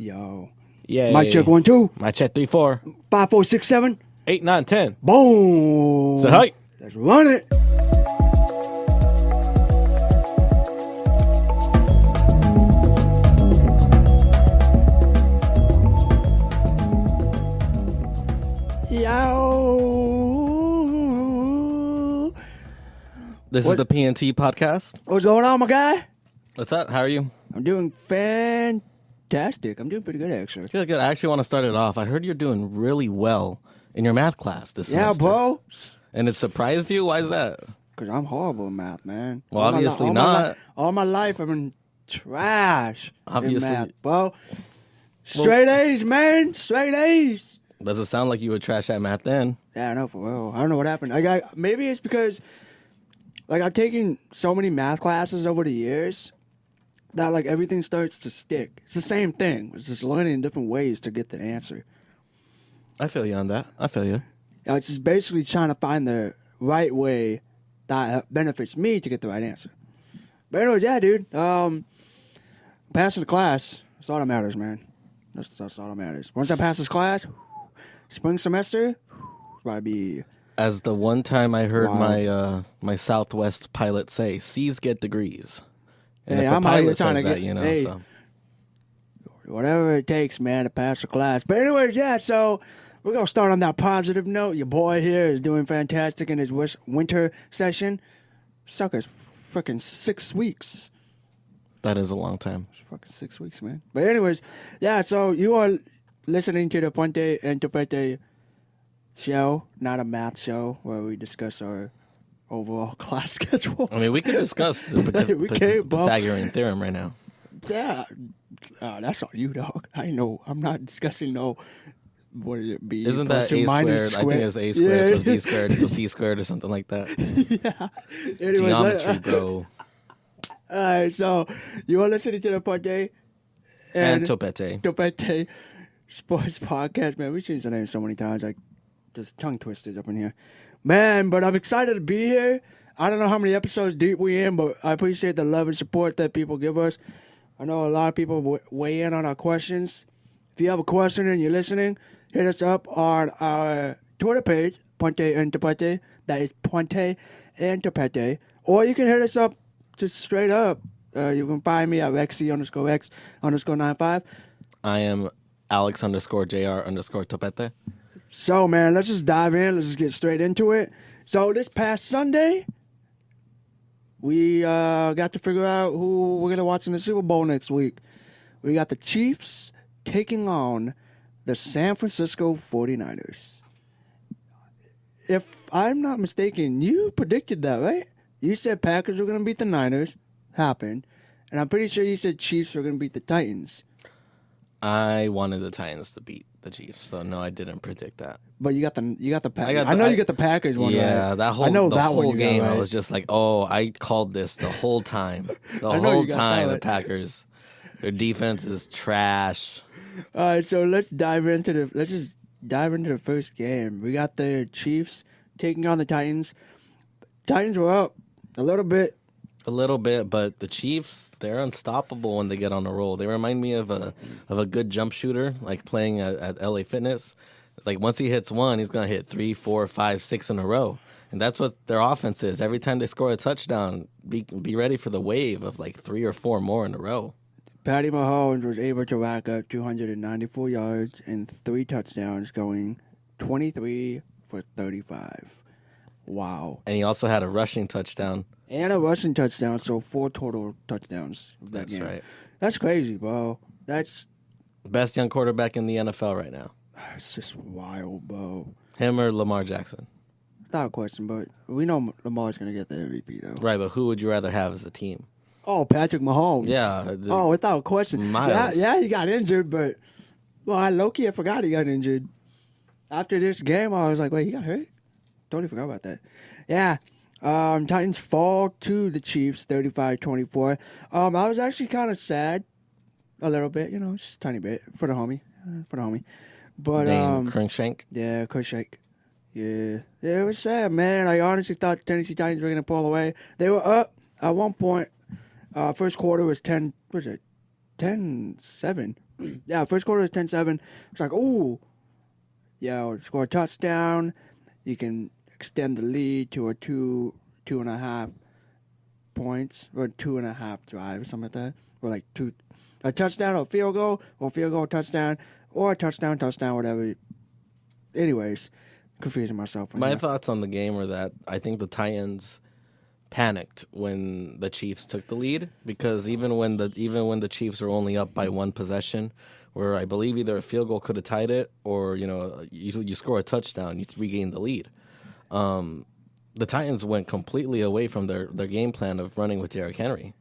Yo. Yeah. Mic check 1, 2. Mic check 3, 4. 5, 4, 6, 7. 8, 9, 10. Boom. Say hi. Let's run it. Yo. This is the P&T Podcast. What's going on, my guy? What's up? How are you? I'm doing fantastic. I'm doing pretty good, actually. Good, good. I actually want to start it off. I heard you're doing really well in your math class this semester. Yeah, bro. And it surprised you? Why is that? Because I'm horrible in math, man. Well, obviously not. All my life, I've been trash Obviously. in math, bro. Straight A's, man. Straight A's. Does it sound like you were trash at math then? Yeah, I know, for real. I don't know what happened. Maybe it's because, I've taken so many math classes over the years that, everything starts to stick. It's the same thing. It's just learning different ways to get the answer. I feel you on that. I feel you. It's just basically trying to find the right way that benefits me to get the right answer. But anyways, yeah, dude. Passing the class, that's all that matters, man. That's all that matters. Once I pass this class, spring semester, probably be... As the one time I heard my Southwest pilot say, C's get degrees. And hey, if a I'm out here pilot trying says to that, get... you know, hey, so... whatever it takes, man, to pass the class. But anyways, yeah, so we're going to start on that positive note. Your boy here is doing fantastic in his winter session. Suckers, freaking 6 weeks. That is a long time. It's fucking 6 weeks, man. But anyways, yeah, so you are listening to the P&T Podcast show, not a math show, where we discuss our overall class schedules. I mean, we can discuss the Pythagorean theorem right now. Yeah. That's on you, dog. I know. I'm not discussing what did it be? Isn't that A squared? I think it's A squared plus B squared equals C squared or something like that. Yeah. Anyway, Geometry, bro. All right, so you are listening to the P&T And Topete Sports Podcast. Man, we've changed the name so many times. Just tongue twisters up in here. Man, but I'm excited to be here. I don't know how many episodes deep we in, but I appreciate the love and support that people give us. I know a lot of people weigh in on our questions. If you have a question and you're listening, hit us up on our Twitter page, P&T Podcast. That is P&T Podcast. Or you can hit us up just straight up. You can find me at Rexy_X_95. I am Alex_JR_Topete. So, man, let's just dive in. Let's just get straight into it. So, this past Sunday, we got to figure out who we're going to watch in the Super Bowl next week. We got the Chiefs taking on the San Francisco 49ers. If I'm not mistaken, you predicted that, right? You said Packers were going to beat the Niners. Happened. And I'm pretty sure you said Chiefs were going to beat the Titans. I wanted the Titans to beat the Chiefs, so no, I didn't predict that. But you got the Packers. I know you got the Packers one, yeah, right? that whole game, right? I was just like, oh, I called this the whole time. The whole time, the Packers. Their defense is trash. All right, so let's just dive into the first game. We got the Chiefs taking on the Titans. Titans were up a little bit. A little bit, but the Chiefs, they're unstoppable when they get on a roll. They remind me of a good jump shooter, like playing at LA Fitness. It's like once he hits one, he's going to hit 3, 4, 5, 6 in a row. And that's what their offense is. Every time they score a touchdown, be ready for the wave of 3 or 4 more in a row. Patty Mahomes was able to rack up 294 yards and 3 touchdowns, going 23 for 35. Wow. And he also had a rushing touchdown. And a rushing touchdown, so 4 total touchdowns. That's game. Right. That's crazy, bro. That's best young quarterback in the NFL right now. It's just wild, bro. Him or Lamar Jackson? Without a question, but we know Lamar's going to get the MVP, though. Right, but who would you rather have as a team? Oh, Patrick Mahomes. Yeah. Without a question. Miles. Yeah, he got injured, but... Well, I forgot he got injured. After this game, I was like, wait, he got hurt? Totally forgot about that. Yeah. Titans fall to the Chiefs, 35-24. I was actually kind of sad, a little bit, just a tiny bit for the homie, But Dane Cruikshank. Yeah, Cruikshank. Yeah, it was sad, man. I honestly thought the Tennessee Titans were gonna pull away. They were up at one point. First quarter was 10 10-7. Yeah, first quarter was 10-7. It's like, ooh, score a touchdown. You can extend the lead to a 2.5 points, or 2.5 drive, or something like that. Or like a touchdown or field goal, touchdown, or a touchdown, whatever. Anyways, confusing myself. My thoughts on the game are that I think the Titans panicked when the Chiefs took the lead, because even when the Chiefs were only up by one possession, where I believe either a field goal could have tied it, or you score a touchdown, you regain the lead. The Titans went completely away from their game plan of running with Derrick Henry,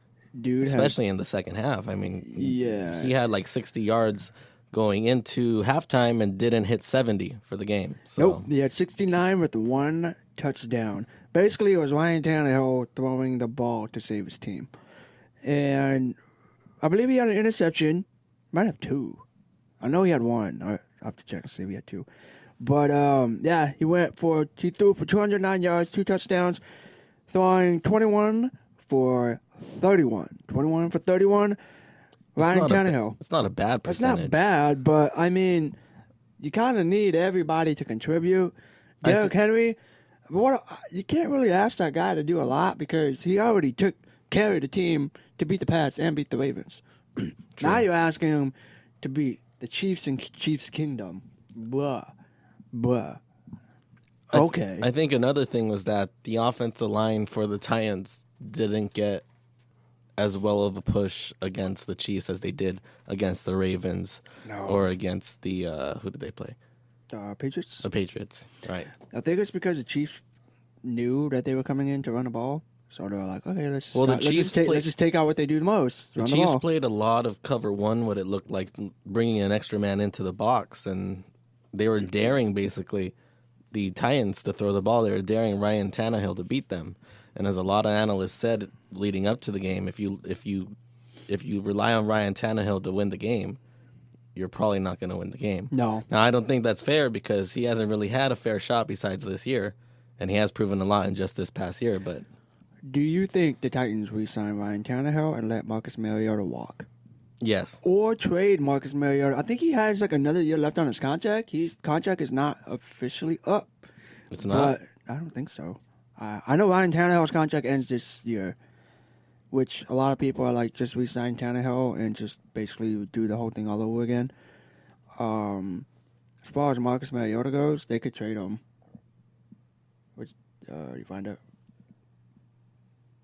especially in the second half. I mean, he had like 60 yards going into halftime and didn't hit 70 for the game. So. Nope, he had 69 with one touchdown. Basically, it was Ryan Tannehill throwing the ball to save his team. And I believe he had an interception. Might have two. I know he had one. I'll have to check and see if he had two. But, he threw for 209 yards, 2 touchdowns, throwing 21 for 31. 21 for 31. Ryan Tannehill. It's not a bad percentage. It's not bad, but, I mean, you kind of need everybody to contribute. Derrick Henry, you can't really ask that guy to do a lot, because he already carried the team to beat the Pats and beat the Ravens. Now you're asking him to beat the Chiefs and Chiefs Kingdom. Blah. Okay. I think another thing was that the offensive line for the Titans didn't get as well of a push against the Chiefs as they did against the Ravens or against the who did they play? Patriots. The Patriots, right? I think it's because the Chiefs knew that they were coming in to run the ball, so they were like, okay, let's just take out what they do the most. The Chiefs played a lot of cover one, what it looked like, bringing an extra man into the box, and they were daring basically the Titans to throw the ball. They were daring Ryan Tannehill to beat them. And as a lot of analysts said leading up to the game, if you rely on Ryan Tannehill to win the game, you're probably not going to win the game. No. Now, I don't think that's fair, because he hasn't really had a fair shot besides this year, and he has proven a lot in just this past year. But do you think the Titans re-sign Ryan Tannehill and let Marcus Mariota walk? Yes. Or trade Marcus Mariota? I think he has like another year left on his contract. His contract is not officially up. It's not? But I don't think so. I know Ryan Tannehill's contract ends this year, which a lot of people are like, just re-sign Tannehill and just basically do the whole thing all over again. As far as Marcus Mariota goes, they could trade him. Which, you find out?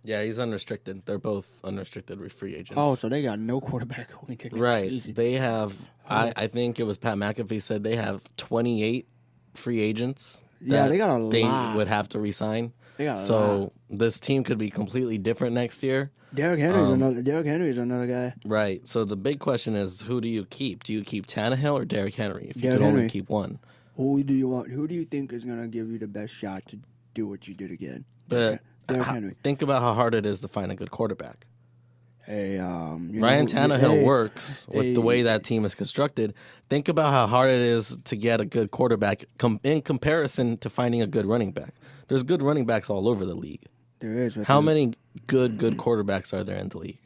Yeah, he's unrestricted. They're both unrestricted free agents. Oh, so they got no quarterback going to right. Season. They have, I think it was Pat McAfee said they have 28 free agents. Yeah, they got a lot. They would have to re-sign. So this team could be completely different next year. Derrick Henry's another guy. Right. So the big question is, who do you keep? Do you keep Tannehill or Derrick Henry? If you Derrick could only Henry. keep one. Who do you want? Who do you think is going to give you the best shot to do what you did again? But Derrick Henry. Think about how hard it is to find a good quarterback. Hey, Ryan Tannehill works with the way that team is constructed. Think about how hard it is to get a good quarterback in comparison to finding a good running back. There's good running backs all over the league. There is. How many good quarterbacks are there in the league?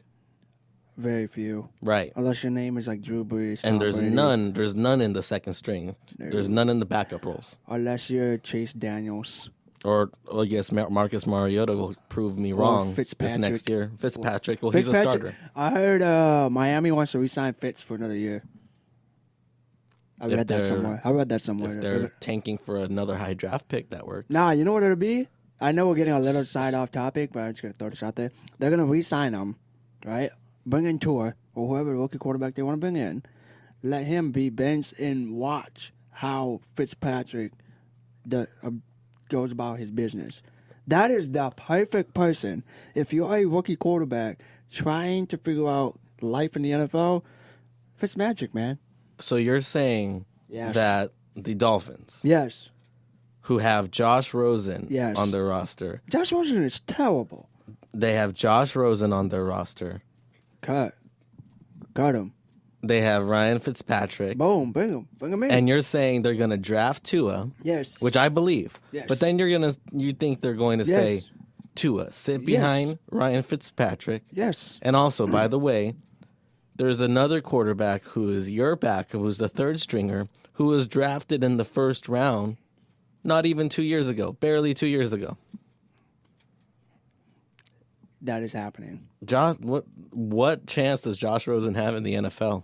Very few. Right. Unless your name is like Drew Brees. And there's none in the second string. There's none in the backup roles. Unless you're Chase Daniels. Or yes, Marcus Mariota will prove me wrong this next year. Fitzpatrick, he's a starter. I heard Miami wants to re-sign Fitz for another year. I read that somewhere. If they're tanking for another high draft pick, that works. Nah, you know what it'll be? I know we're getting a little side off topic, but I'm just going to throw this out there. They're going to re-sign him, right? Bring in Tua, or whoever rookie quarterback they want to bring in. Let him be benched and watch how Fitzpatrick goes about his business. That is the perfect person. If you're a rookie quarterback trying to figure out life in the NFL, Fitzmagic, man. So you're saying that the Dolphins, yes, who have Josh Rosen on their roster. Josh Rosen is terrible. They have Josh Rosen on their roster. Cut him. They have Ryan Fitzpatrick. Boom, bring him in. And you're saying they're going to draft Tua. Yes. Which I believe. Yes. But then you think they're going to say, Tua, sit behind Ryan Fitzpatrick. Yes. And also, by the way, there's another quarterback who is your back, who was the third stringer, who was drafted in the first round not even 2 years ago, barely 2 years ago. That is happening. Josh, what chance does Josh Rosen have in the NFL?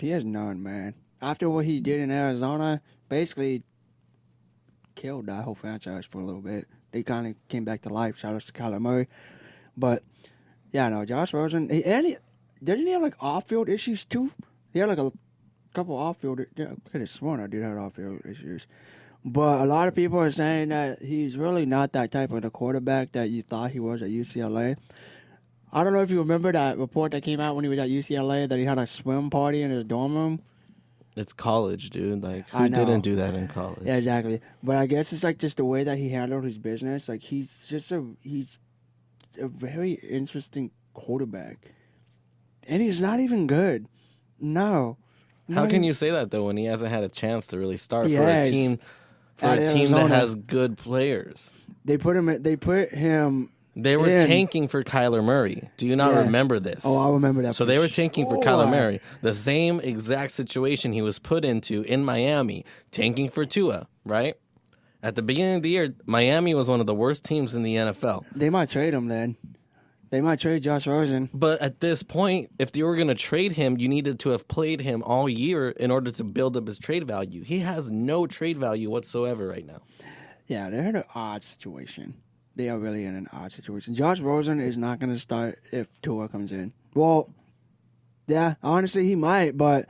He has none, man. After what he did in Arizona, basically killed that whole franchise for a little bit. They kind of came back to life. Shout out to Kyler Murray. But, yeah, no, Josh Rosen, doesn't he have, like, off-field issues, too? He had, like, a couple off-field, I could have sworn I did have off-field issues. But a lot of people are saying that he's really not that type of the quarterback that you thought he was at UCLA. I don't know if you remember that report that came out when he was at UCLA that he had a swim party in his dorm room. It's college, dude. Like, who didn't do that in college? Yeah, exactly. But I guess it's like just the way that he handled his business. Like he's a very interesting quarterback, and he's not even good. No. How can you say that though when he hasn't had a chance to really start for Yes. a team At that Arizona. has good players? They put him. They were in. tanking for Kyler Murray. Do you not Yeah. remember this? Oh, I remember that. So for they were tanking for sure. Kyler Murray. The same exact situation he was put into in Miami, tanking for Tua, right? At the beginning of the year, Miami was one of the worst teams in the NFL. They might trade him then. They might trade Josh Rosen. But at this point, if you were going to trade him, you needed to have played him all year in order to build up his trade value. He has no trade value whatsoever right now. Yeah, they're in an odd situation. They are really in an odd situation. Josh Rosen is not going to start if Tua comes in. Well, yeah, honestly, he might, but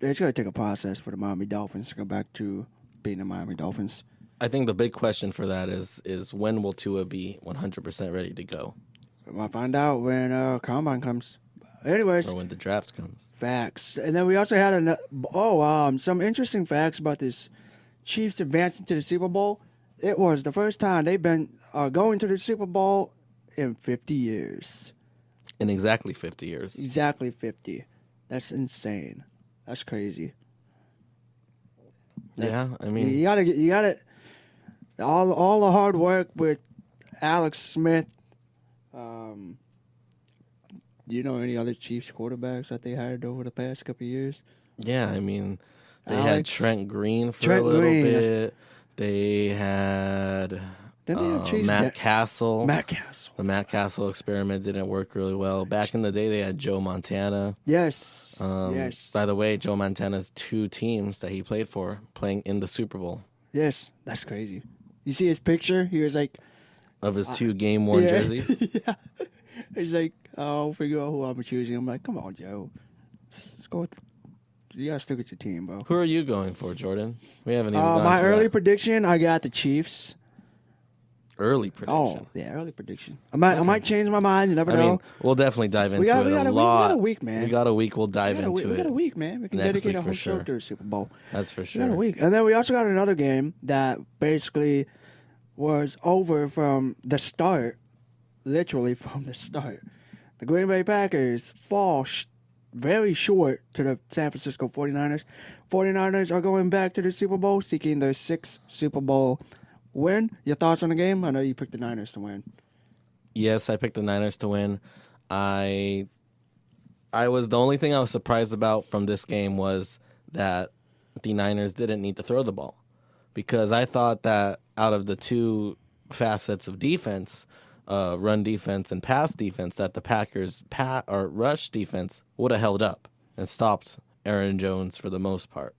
it's going to take a process for the Miami Dolphins to go back to being the Miami Dolphins. I think the big question for that is when will Tua be 100% ready to go? We'll find out when Combine comes. Anyways, Or when the draft comes. facts. And then we also had some interesting facts about this Chiefs advancing to the Super Bowl. It was the first time they've been going to the Super Bowl in 50 years. In exactly 50 years. Exactly 50. That's insane. That's crazy. Yeah, I mean, You gotta all the hard work with Alex Smith. Do you know any other Chiefs quarterbacks that they had over the past couple of years? yeah, I mean, they had Alex- Trent Green for Trent a little Green, bit. They had Didn't they have Chiefs Matt that- Castle. Matt Castle. The Matt Castle experiment didn't work really well. Back in the day, they had Joe Montana. Yes. Yes. By the way, Joe Montana's 2 teams that he played for playing in the Super Bowl Yes. That's crazy. You see his picture? He was like, of his 2 game-worn jerseys. yeah. He's like, I'll figure out who I'm choosing. I'm like, come on, Joe. Let's go with. You gotta stick with your team, bro. Who are you going for, Jordan? We haven't even gone My to early that. prediction, I got the Chiefs. Early prediction. Oh, yeah, early prediction. I might change my mind. You never I know. mean, we'll definitely dive into got- it we got a a week- lot. we got a week, man. We got a week. We'll dive we into got a it. week, man. We can Next dedicate week a for whole show sure. to the Super Bowl. That's for We got a sure. week, and then we also got another game that basically was over from the start, literally from the start. The Green Bay Packers fall very short to the San Francisco 49ers. 49ers are going back to the Super Bowl, seeking their 6th Super Bowl win. Your thoughts on the game? I know you picked the Niners to win. Yes, I picked the Niners to win. I was the only thing I was surprised about from this game was that the Niners didn't need to throw the ball, because I thought that out of the 2 facets of defense, run defense and pass defense, that the Packers rush defense would have held up and stopped Aaron Jones for the most part.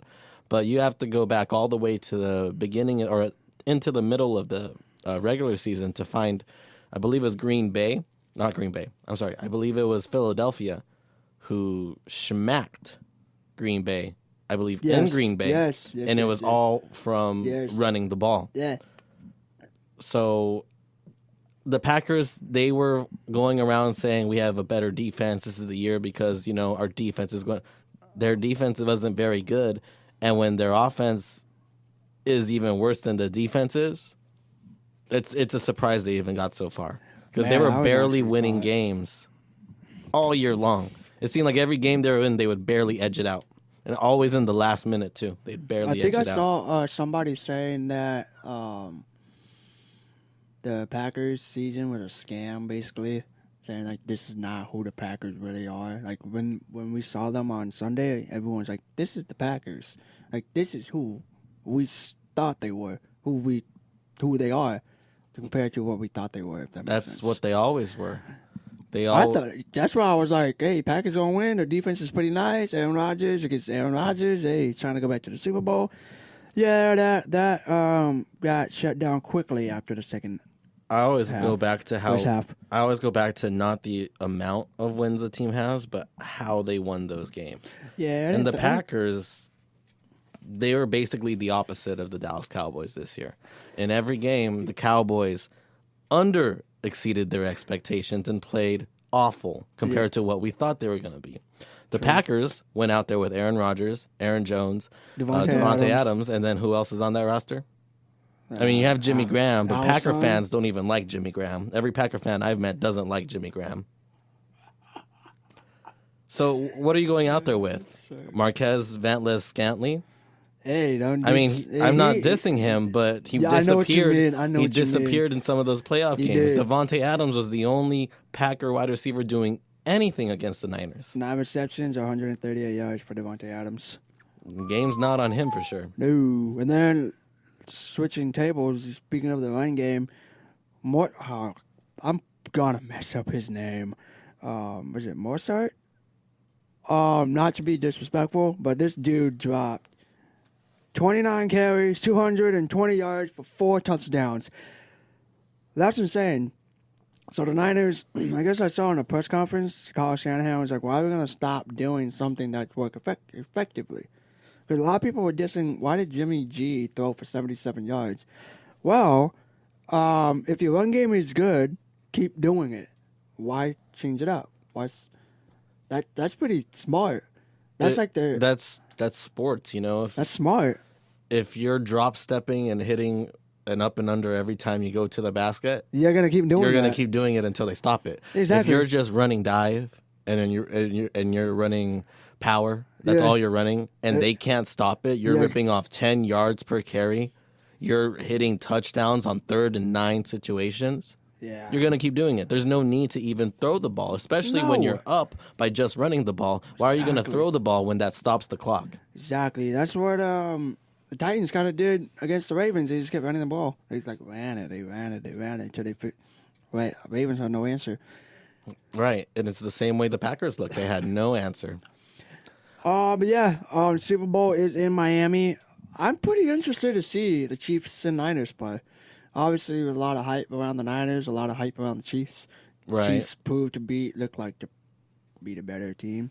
But you have to go back all the way to the beginning or into the middle of the regular season to find, I believe it was I believe it was Philadelphia who smacked Green Bay, I believe, in Yes, Green Bay. yes, and it was yes. all from Yes. running the ball. Yeah. So the Packers, they were going around saying we have a better defense. This is the year because, our defense is going. Their defense wasn't very good. And when their offense is even worse than the defense is, it's a surprise they even got so far. Because they Man, I were was barely actually winning thought- games all year long. It seemed like every game they were in, they would barely edge it out. And always in the last minute, too. They'd barely I think edge I it out. saw somebody saying that the Packers season was a scam, basically. saying like this is not who the Packers really are. Like when we saw them on Sunday, everyone's like, "This is the Packers. Like this is who we thought they were, who they are, compared to what we thought they were." If that makes sense. That's what they always were. I thought that's why I was like, "Hey, Packers gonna win. Their defense is pretty nice. Aaron Rodgers against Aaron Rodgers. Hey, trying to go back to the Super Bowl." Yeah, that got shut down quickly after the second. I always go back to first half. I always go back to not the amount of wins a team has, but how they won those games. Yeah, and the Packers, they were basically the opposite of the Dallas Cowboys this year. In every game, the Cowboys exceeded their expectations and played awful compared to what we thought they were going to be. The Packers went out there with Aaron Rodgers, Aaron Jones, Devontae Adams, and then who else is on that roster? I mean, you have Jimmy Graham, but Packer fans don't even like Jimmy Graham. Every Packer fan I've met doesn't like Jimmy Graham. So what are you going out there with? Marquez Vantles-Scantling? Hey, don't. I mean, I'm not dissing him, but he disappeared. I know what you mean. He disappeared in some of those playoff games. Devontae Adams was the only Packer wide receiver doing anything against the Niners. 9 receptions, 138 yards for Devontae Adams. Game's not on him for sure. No, and then switching tables. Speaking of the run game, I'm gonna mess up his name. Was it Mozart? Not to be disrespectful, but this dude dropped 29 carries, 220 yards for 4 touchdowns. That's insane. So the Niners, I guess I saw in a press conference, Kyle Shanahan was like, why are we going to stop doing something that's worked effectively? Because a lot of people were dissing, why did Jimmy G throw for 77 yards? Well, if your run game is good, keep doing it. Why change it up? That's pretty smart. That's that's sports, you know. That's smart. If you're drop stepping and hitting an up and under every time you go to the basket, you're gonna keep doing it. You're gonna keep doing it until they stop it. Exactly. If you're just running dive and then you're running power, that's all you're running, and they can't stop it. You're ripping off 10 yards per carry. You're hitting touchdowns on 3rd and 9 situations. Yeah. You're going to keep doing it. There's no need to even throw the ball, especially when you're up by just running the ball. Why are you going to throw the ball when that stops the clock? Exactly. That's what the Titans kind of did against the Ravens. They just kept running the ball. They just ran it until they Ravens had no answer. Right. And it's the same way the Packers looked. They had no answer. But yeah, Super Bowl is in Miami. I'm pretty interested to see the Chiefs and Niners play. Obviously, a lot of hype around the Niners, a lot of hype around the Chiefs. Right. Chiefs proved to look like to be the better team,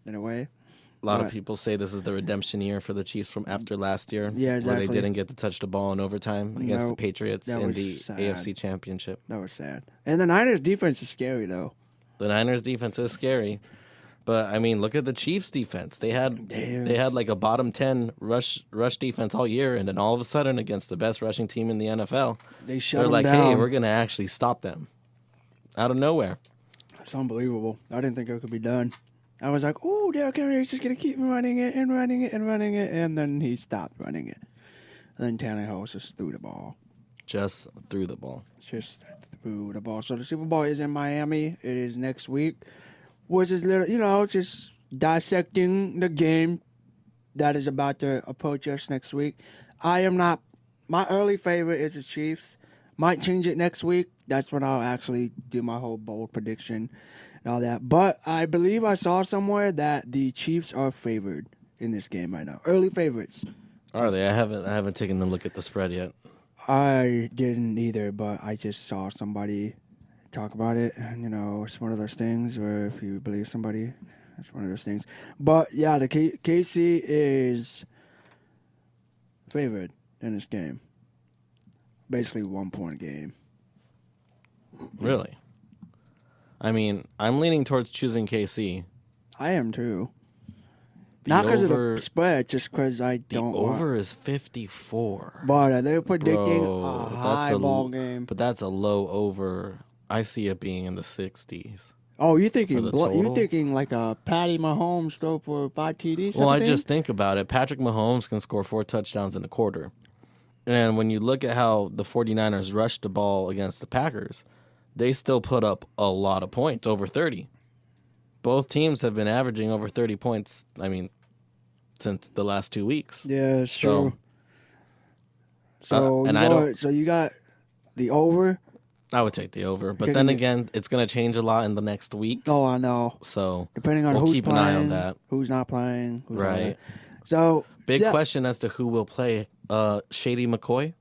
in a way. A lot of people say this is the redemption year for the Chiefs from after last year. Yeah, exactly. Where they didn't get to touch the ball in overtime against the Patriots in the AFC Championship. That was sad. And the Niners' defense is scary, though. The Niners' defense is scary. But, I mean, look at the Chiefs' defense. They had like a bottom 10 rush defense all year, and then all of a sudden against the best rushing team in the NFL, they're like, down. Hey, we're going to actually stop them. Out of nowhere. That's unbelievable. I didn't think it could be done. I was like, oh, Derrick Henry's just going to keep running it, and then he stopped running it. And then Tannehill just threw the ball. Just threw the ball. So the Super Bowl is in Miami. It is next week. Which is just dissecting the game that is about to approach us next week. My early favorite is the Chiefs. Might change it next week. That's when I'll actually do my whole bold prediction and all that. But I believe I saw somewhere that the Chiefs are favored in this game right now. Early favorites. Are they? I haven't taken a look at the spread yet. I didn't either, but I just saw somebody talk about it. It's one of those things where if you believe somebody, it's one of those things. But yeah, the KC is favored in this game. Basically 1-point game. Really? I mean, I'm leaning towards choosing KC. I am too. Not because of the spread, just because I don't. The over is 54. But they're predicting a high ball game. But that's a low over. I see it being in the 60s. Oh, you're thinking like a Patty Mahomes throw for 5 TDs? Well, I just think about it. Patrick Mahomes can score 4 touchdowns in a quarter. And when you look at how the 49ers rushed the ball against the Packers, they still put up a lot of points, over 30. Both teams have been averaging over 30 points, since the last 2 weeks. Yeah, it's true. So you got the over. I would take the over, but Okay, then again, it's going to change a lot in the next week. Oh, I know. So depending on we'll who's keep playing, an eye on that. Who's not playing, who's right? Not. So big question as to who will play. Shady McCoy.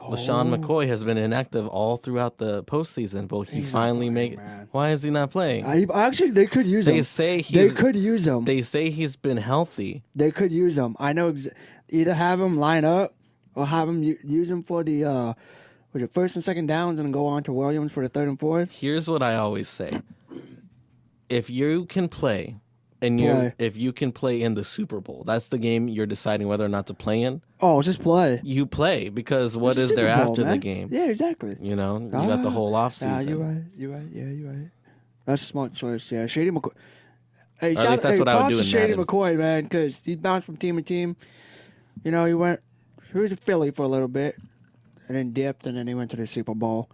LaShawn McCoy has been inactive all throughout the postseason, but he finally made. Why is he not playing? Actually, they could use him. They could use him. They say he's been healthy. They could use him. I know. Either have him line up or have him use him for the first and second downs, and then go on to Williams for the third and fourth. Here's what I always say: if you can play, if you can play in the Super Bowl, that's the game you're deciding whether or not to play in. Oh, just play. You play, because what is there after the game? Yeah, exactly. You got the whole off season. You're right. Yeah, you're right. That's a smart choice. Yeah, Shady McCoy. Hey, at least that's what I would do in Shady Madden. McCoy, man, because he bounced from team to team. He was a Philly for a little bit, and then dipped, and then he went to the Super Bowl.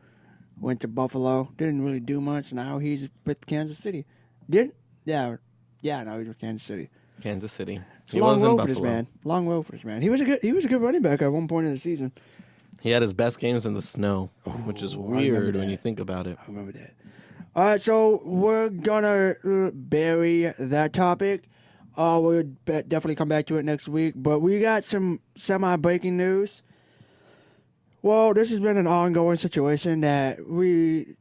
Went to Buffalo. Didn't really do much. Now he's with Kansas City. No, he's with Kansas City. Kansas City. He was in Buffalo. Long road for this man. He was a good running back at one point in the season. He had his best games in the snow, which is weird when you think about it. I remember that. All right, so we're gonna bury that topic. We'll definitely come back to it next week. But we got some semi-breaking news. Well, this has been an ongoing situation that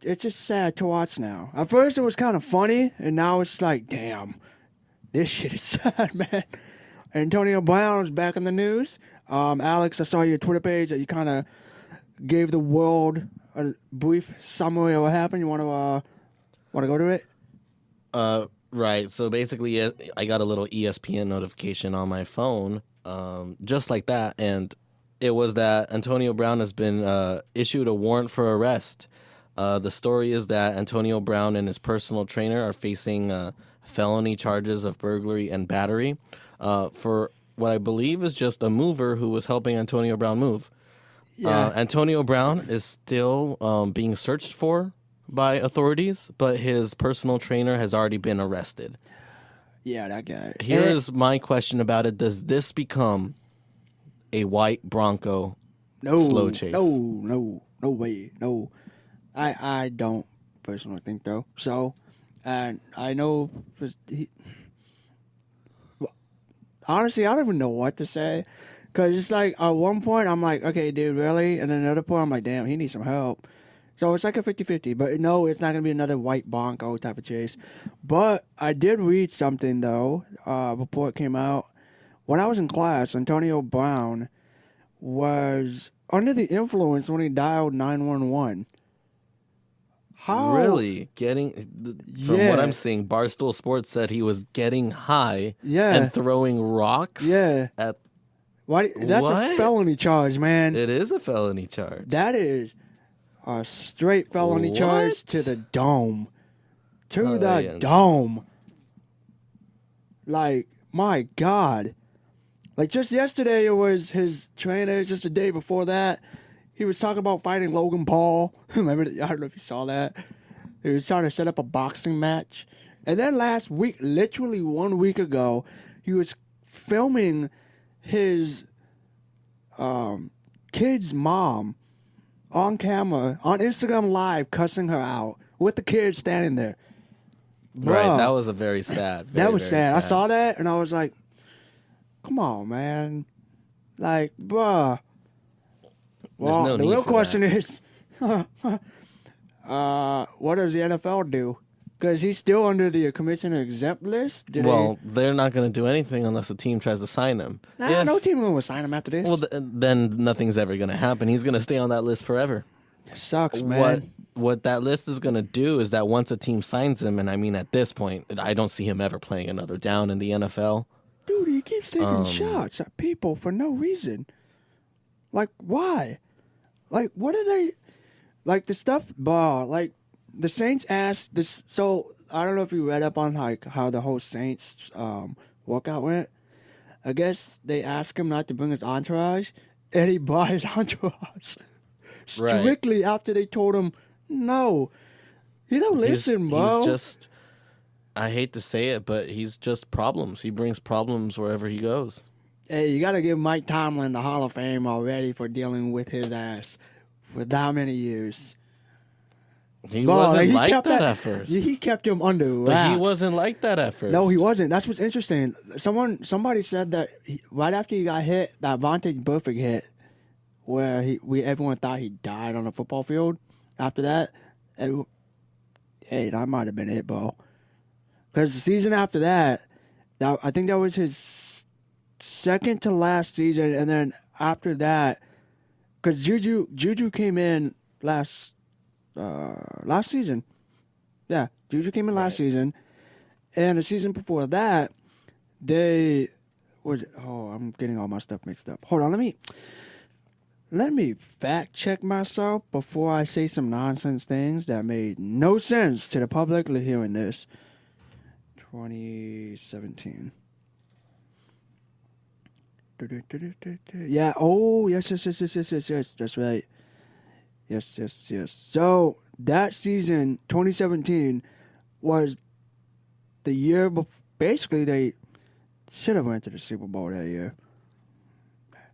it's just sad to watch now. At first, it was kind of funny, and now it's like, damn, this shit is sad, man. Antonio Brown is back in the news. Alex, I saw your Twitter page that you kind of gave the world a brief summary of what happened. You want to go to it? Right. So basically, I got a little ESPN notification on my phone, just like that, and it was that Antonio Brown has been issued a warrant for arrest. The story is that Antonio Brown and his personal trainer are facing felony charges of burglary and battery for what I believe is just a mover who was helping Antonio Brown move. Yeah. Antonio Brown is still being searched for by authorities, but his personal trainer has already been arrested. Yeah, that guy. Here is my question about it. Does this become a white Bronco slow chase? No way. No. I don't personally think, though. So, and I know... honestly, I don't even know what to say. Because it's like, at one point, I'm like, okay, dude, really? And then another point, I'm like, damn, he needs some help. So it's like a 50-50. But no, it's not going to be another white Bronco type of chase. But I did read something, though. A report came out. When I was in class, Antonio Brown was under the influence when he dialed 911. How? Really? From what I'm seeing, Barstool Sports said he was getting high and throwing rocks at... Why? That's a felony charge, man. It is a felony charge. That is a straight felony charge to the dome. To the dome. Like, my God. Like, just yesterday, it was his trainer. Just the day before that, he was talking about fighting Logan Paul. Remember? I don't know if you saw that. He was trying to set up a boxing match. And then last week, literally 1 week ago, he was filming his kid's mom on camera, on Instagram Live, cussing her out with the kid standing there. Bruh, right, that was a very sad. That was sad. I saw that, and I was like, come on, man. Like, bruh. Well, the real question is, what does the NFL do? Because he's still under the commissioner exempt list. They're not going to do anything unless a team tries to sign him. No team will sign him after this. Well, then nothing's ever going to happen. He's going to stay on that list forever. Sucks, man. What that list is going to do is that once a team signs him, and I mean at this point, I don't see him ever playing another down in the NFL. Dude, he keeps taking shots at people for no reason. Like, why? Like, what are they... Like, the stuff... like... The Saints asked this, so I don't know if you read up on how the whole Saints workout went. I guess they asked him not to bring his entourage, and he brought his entourage strictly after they told him No. He don't listen, bro. He's just, I hate to say it, but he's just problems. He brings problems wherever he goes. Hey, you got to give Mike Tomlin the Hall of Fame already for dealing with his ass for that many years. He wasn't like that at first. He kept him under wraps. But he wasn't like that at first. No, he wasn't. That's what's interesting. Somebody said that right after he got hit, that Vontae Burfict hit, where everyone thought he died on the football field. After that, hey, that might have been it, bro. Because the season after that, I think that was his second to last season, and then after that, because Juju came in last season. Yeah, Juju came in last season. And the season before that, I'm getting all my stuff mixed up. Hold on, let me fact check myself before I say some nonsense things that made no sense to the public hearing this. 2017. Yeah, oh, yes, that's right. Yes. So that season, 2017, was the year before. Basically, they should have went to the Super Bowl that year.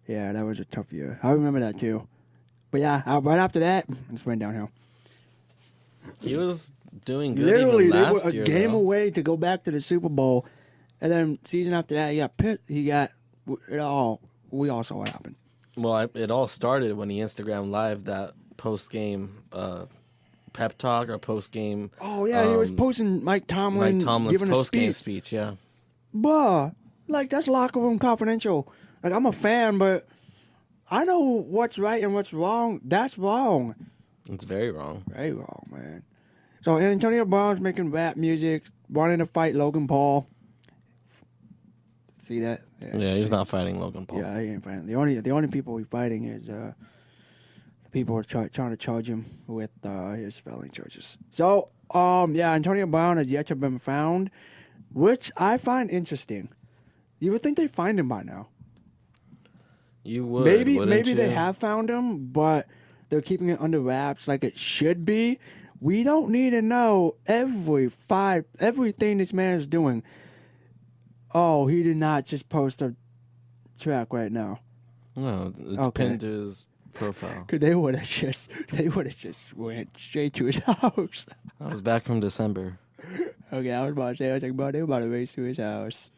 Yeah, that was a tough year. I remember that too. But yeah, right after that, it just went downhill. He was doing good. Literally, even they were last a year, game though. away to go back to the Super Bowl, and then season after that, he got it all. We all saw what happened. Well, it all started when he Instagram live that post game pep talk or post game. Oh yeah, he was posting Mike Tomlin's giving a post game speech. speech. Yeah, Bruh, like that's locker room confidential. Like I'm a fan, but I know what's right and what's wrong. That's wrong. it's very wrong. Very wrong, man. So Antonio Brown's making rap music, wanting to fight Logan Paul. See that? Yeah, he's not fighting Logan Paul. Yeah, he ain't fighting. The only people he's fighting is the people who are trying to charge him with his felony charges. So, Antonio Brown has yet to have been found, which I find interesting. You would think they'd find him by now. You would. Maybe they have found him, but they're keeping it under wraps like it should be. We don't need to know everything this man is doing. Oh, he did not just post a track right now. No, it's pinned to his profile. Cause they would have just went straight to his house. That was back from December. Okay, I was about to say, they were about to race to his house.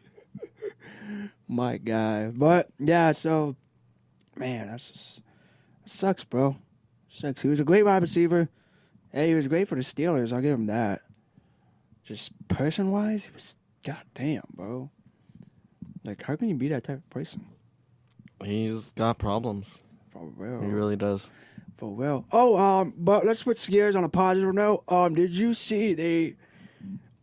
My God. But yeah, so man, that sucks, bro. Sucks. He was a great wide receiver. Hey, he was great for the Steelers. I'll give him that. Just person-wise, he was goddamn, bro. Like, how can you be that type of person? He's got problems. For real. He really does. For real. Oh, but let's switch gears on a positive note. Did you see the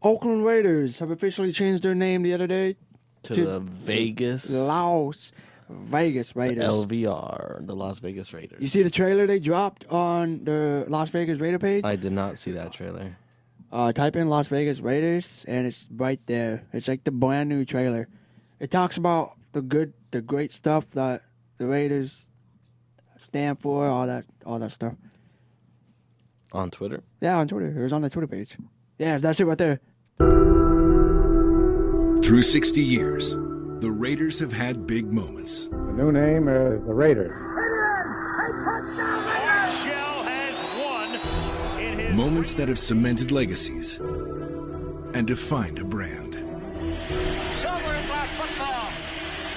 Oakland Raiders have officially changed their name the other day? To the Vegas. Las Vegas Raiders. LVR, the Las Vegas Raiders. You see the trailer they dropped on the Las Vegas Raider page? I did not see that trailer. Type in Las Vegas Raiders, and it's right there. It's like the brand new trailer. It talks about the great stuff that the Raiders stand for, all that stuff. On Twitter? Yeah, on Twitter. It was on the Twitter page. Yeah, that's it right there. Through 60 years, the Raiders have had big moments. The new name is the Raiders. Moments that have cemented legacies and defined a brand. Silver and black football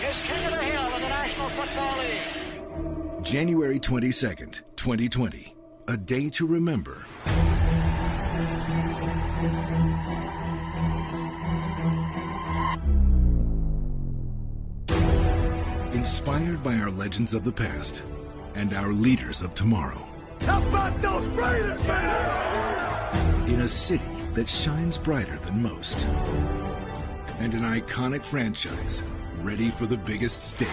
is king of the hill in the National Football League. January 22nd, 2020. A day to remember. Inspired by our legends of the past and our leaders of tomorrow. How about those Raiders, man? In a city that shines brighter than most. And an iconic franchise ready for the biggest stage.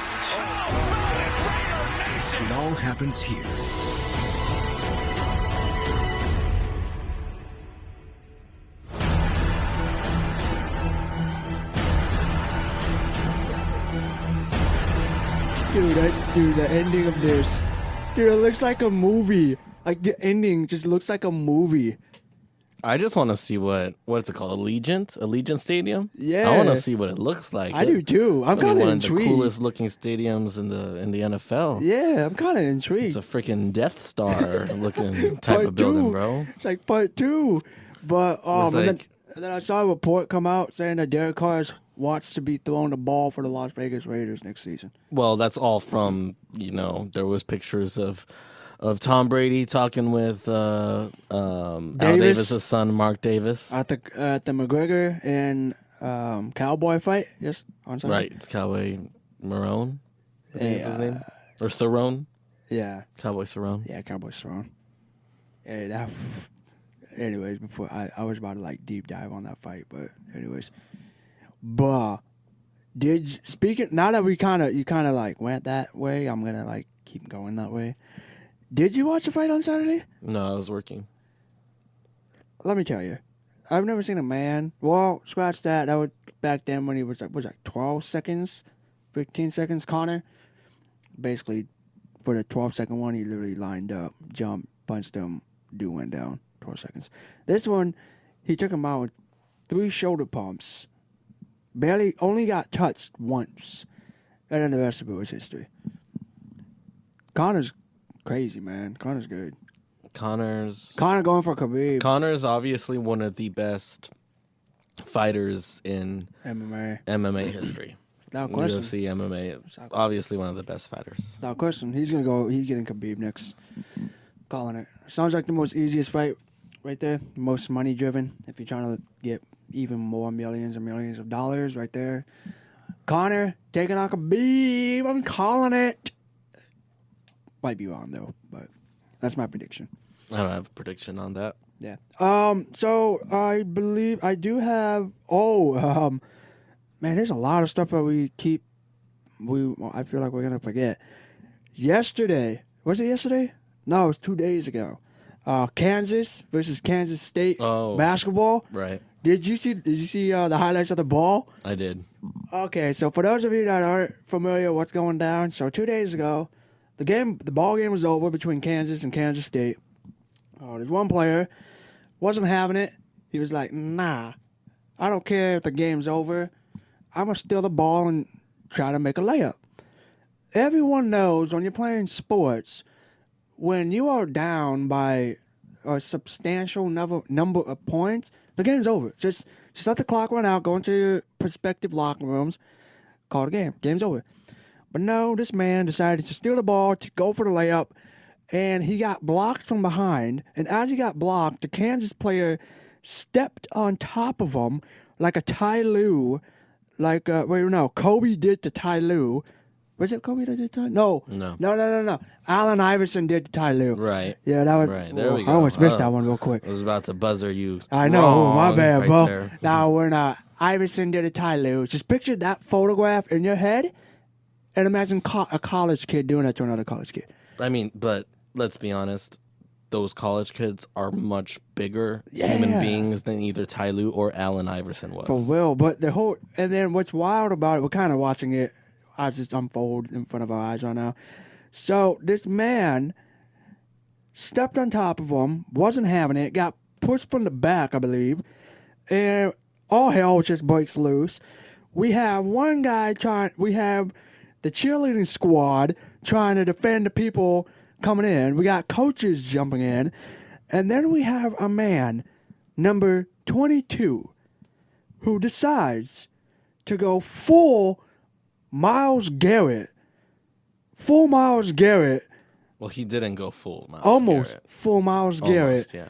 It all happens here. Dude, the ending of this. Dude, it looks like a movie. Like the ending just looks like a movie. I just want to see what's it called? Allegiant Stadium. Yeah. I want to see what it looks like. I do too. I'm It's gonna kind be of one of the intrigued. coolest looking stadiums in the NFL. Yeah, I'm kind of intrigued. It's a freaking Death Star looking type of building, bro. It's like part 2. But It's and then I saw a report come out saying that Derek Carr wants to be throwing the ball for the Las Vegas Raiders next season. Well, that's all from, there was pictures of Tom Brady talking with Al Davis' son, Mark Davis. At the McGregor and Cowboy fight, yes, on Sunday. Right, it's Cowboy Marone, I think is his name. Or Cerrone. Yeah. Cowboy Cerrone. Yeah, Cowboy Strong. Yeah, anyways, before I was about to like deep dive on that fight, but anyways. But now that you kind of like went that way, I'm gonna like keep going that way. Did you watch the fight on Saturday? No, I was working. Let me tell you, I've never seen a man. Well, scratch that. That was back then when he was like 12 seconds, 15 seconds. Connor, basically, for the 12-second one, he literally lined up, jumped, punched him, dude went down. 12 seconds. This one, he took him out with 3 shoulder pumps. Barely, only got touched once, and then the rest of it was history. Connor's crazy, man. Connor's good. Connor going for Khabib. Connor's obviously one of the best fighters in MMA history. Without question. UFC, MMA, obviously one of the best fighters. Without question. He's getting Khabib next. Calling it. Sounds like the most easiest fight right there. The most money driven. If you're trying to get even more millions and millions of dollars right there. Connor taking on Khabib. I'm calling it. Might be wrong though, but that's my prediction. I don't have a prediction on that. Yeah. So I believe I do have. Man, there's a lot of stuff that I feel like we're gonna forget. Yesterday, was it yesterday? No, it was 2 days ago. Kansas versus Kansas State basketball. Right. Did you see the highlights of the ball? I did. Okay, so for those of you that aren't familiar with what's going down, so 2 days ago, the ball game was over between Kansas and Kansas State. There's one player wasn't having it. He was like, "Nah, I don't care if the game's over. I'm gonna steal the ball and try to make a layup." Everyone knows when you're playing sports, when you are down by a substantial number of points, the game's over. Just let the clock run out, go into your respective locker rooms, call the game. Game's over. But no, this man decided to steal the ball, to go for the layup, and he got blocked from behind. And as he got blocked, the Kansas player stepped on top of him like a Ty Lue. Kobe did to Ty Lue. Was it Kobe that did Ty? No. Allen Iverson did to Ty Lue. Right. Yeah, that was. Right. There we go. I almost missed that one real quick. I was about to buzzer you. I know. My bad, right bro. there. Now, when Iverson did to Ty Lue, just picture that photograph in your head and imagine a college kid doing that to another college kid. I mean, but let's be honest. Those college kids are much bigger human beings than either Ty Lue or Allen Iverson was. For real. But and then what's wild about it, we're kind of watching it. I just unfold in front of our eyes right now. So this man stepped on top of him, wasn't having it, got pushed from the back, I believe, and all hell just breaks loose. We have one guy we have the cheerleading squad trying to defend the people coming in. We got coaches jumping in. And then we have a man, number 22, who decides to go full Myles Garrett. Full Myles Garrett. Well, he didn't go full Myles Almost Garrett. full Myles Garrett. Yeah.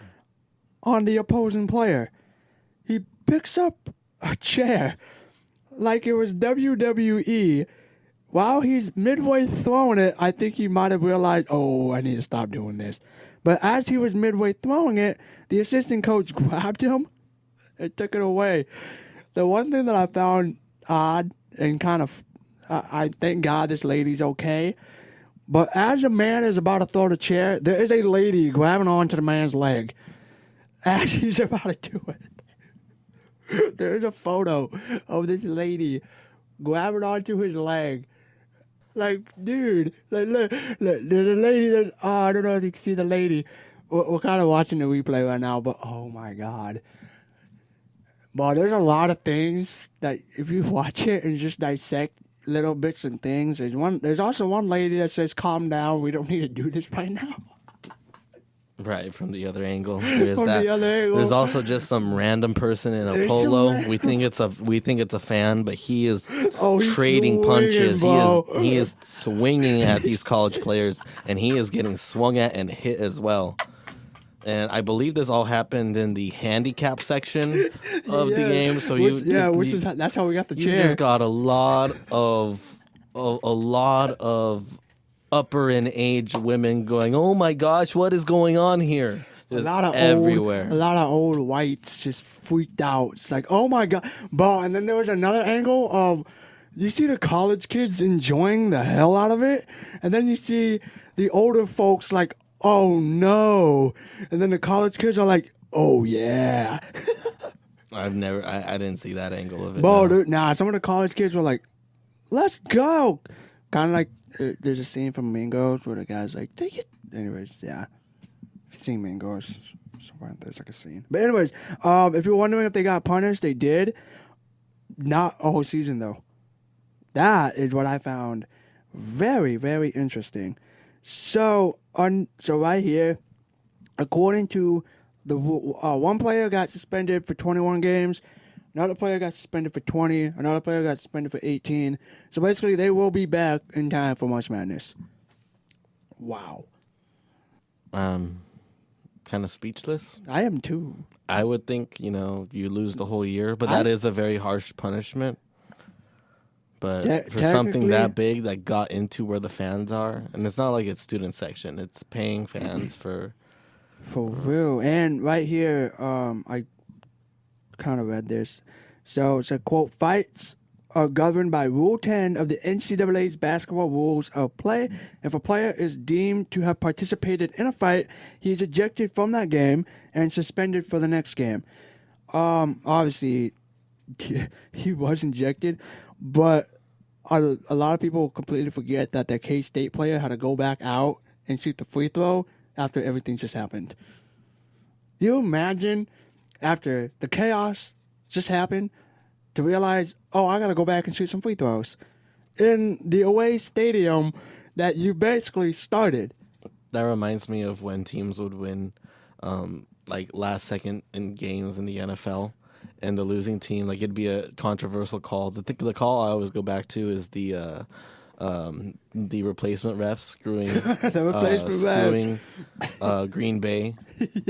On the opposing player. He picks up a chair like it was WWE. While he's midway throwing it, I think he might have realized, I need to stop doing this. But as he was midway throwing it, the assistant coach grabbed him and took it away. The one thing that I found odd and kind of, I thank God this lady's okay. But as a man is about to throw the chair, there is a lady grabbing onto the man's leg as he's about to do it. There's a photo of this lady grabbing onto his leg. Like, dude, look, the lady, I don't know if you can see the lady, we're kind of watching the replay right now, but oh my god. But there's a lot of things that if you watch it and just dissect little bits and things, there's also one lady that says, "Calm down, we don't need to do this right now." Right, from the other angle. There's From that. the other angle. There's also just some random person in a There's polo. some We think it's a fan, but he is He's trading swinging, punches. bro. He is swinging at these college players, and he is getting swung at and hit as well. And I believe this all happened in the handicap section of the game. So that's how we got the you chair. just got a lot of upper in age women going, "Oh my gosh, what is going on here?" Just everywhere. A lot of old whites just freaked out. It's like, oh my god. But and then there was another angle of you see the college kids enjoying the hell out of it, and then you see the older folks like, oh no, and then the college kids are like, oh yeah. I didn't see that angle of it. Bro, no. dude, some of the college kids were like, let's go. Kind of like there's a scene from Mean Girls where the guy's like, take it. Anyways, yeah. If you've seen Mean Girls, somewhere there's like a scene. But anyways, if you're wondering if they got punished, they did. Not a whole season though. That is what I found very, very interesting. So right here, according to the one player got suspended for 21 games, another player got suspended for 20, another player got suspended for 18. So basically, they will be back in time for March Madness. Wow. Kind of speechless. I am too. I would think, you lose the whole year, but that is a very harsh punishment. But for something that big that got into where the fans are, and it's not like it's student section, it's paying fans for real. And right here, I kind of read this. So it's a quote: fights are governed by Rule 10 of the NCAA's basketball rules of play. If a player is deemed to have participated in a fight, he is ejected from that game and suspended for the next game. Obviously, he was ejected, but a lot of people completely forget that the K-State player had to go back out and shoot the free throw after everything just happened. You imagine after the chaos just happened to realize, oh, I got to go back and shoot some free throws in the away stadium that you basically started. That reminds me of when teams would win, like last second in games in the NFL, and the losing team, like it'd be a controversial call. The call I always go back to is the replacement refs screwing Green Bay,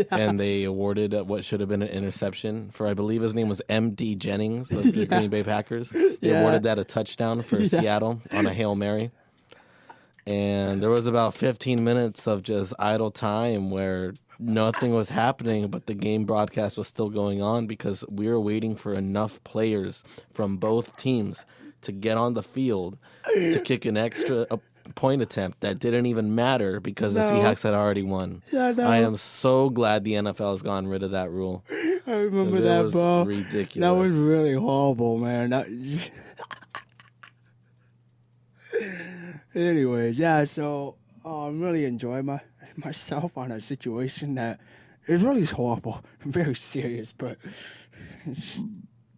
and they awarded what should have been an interception for, I believe his name was M.D. Jennings of the Green Bay Packers. They awarded that a touchdown for Seattle on a Hail Mary. And there was about 15 minutes of just idle time where nothing was happening, but the game broadcast was still going on because we were waiting for enough players from both teams to get on the field to kick an extra point attempt that didn't even matter because the Seahawks had already won. Yeah, no. I am so glad the NFL has gotten rid of that rule. I remember that, it was bro. ridiculous. That was really horrible, man. Anyways, yeah, so I'm really enjoying myself on a situation that is really horrible, very serious, but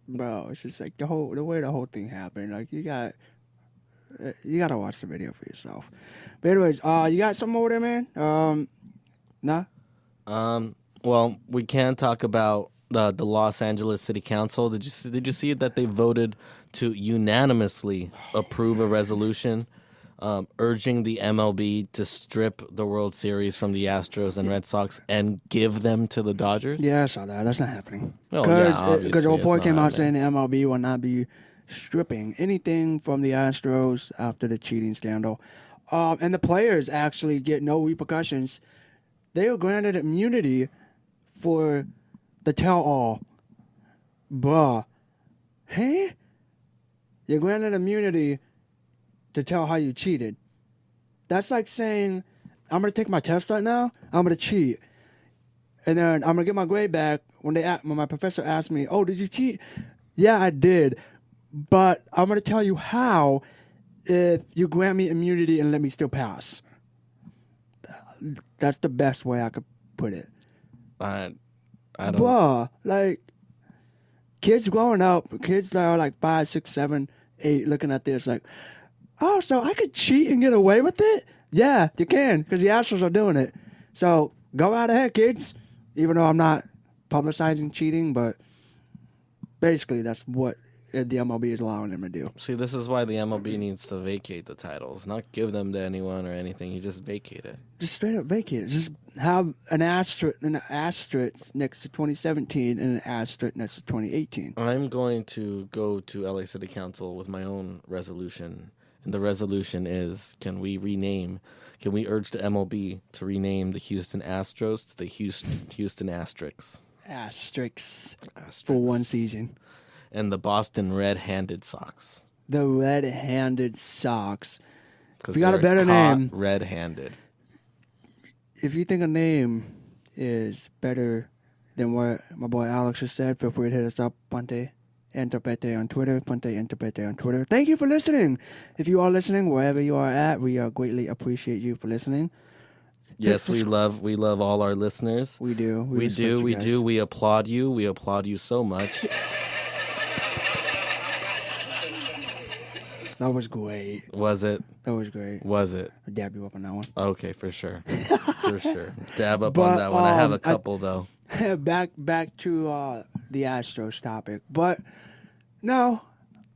bro, it's just like the way the whole thing happened. Like you gotta watch the video for yourself. But anyways, you got something over there, man? Nah. Well, we can talk about the Los Angeles City Council. Did you see that they voted to unanimously approve a resolution urging the MLB to strip the World Series from the Astros and Red Sox and give them to the Dodgers? Yeah, I saw that. That's not happening. Because the report came out saying the MLB will not be stripping anything from the Astros after the cheating scandal. And the players actually get no repercussions. They were granted immunity for the tell-all. Bruh. Hey? You're granted immunity to tell how you cheated. That's like saying, I'm going to take my test right now, I'm going to cheat. And then I'm going to get my grade back when my professor asked me, oh, did you cheat? Yeah, I did. But I'm going to tell you how if you grant me immunity and let me still pass. That's the best way I could put it. I don't. Bruh, like, kids growing up, kids that are like 5, 6, 7, 8, looking at this like, oh, so I could cheat and get away with it? Yeah, you can, because the Astros are doing it. So go right ahead, kids. Even though I'm not publicizing cheating, but basically that's what the MLB is allowing them to do. See, this is why the MLB needs to vacate the titles, not give them to anyone or anything. You just vacate it. Just straight up vacate it. Just have an asterisk next to 2017 and an asterisk next to 2018. I'm going to go to LA City Council with my own resolution. And the resolution is, can we urge the MLB to rename the Houston Astros to the Houston Asterisks? Asterisks for one season. And the Boston Red-Handed Sox. The Red-Handed Sox. If you got a better name. Red-handed. If you think a name is better than what my boy Alex just said, feel free to hit us up, Ponte Interprete on Twitter, Ponte Interprete on Twitter. Thank you for listening. If you are listening, wherever you are at, we greatly appreciate you for listening. Yes, we love all our listeners. We do. We do. We applaud you. We applaud you so much. That was great. Was it? That was great. Was it? I'll dab you up on that one. Okay, for sure. For sure. Dab up on that one. I have a couple, though. Back to the Astros topic. But, no,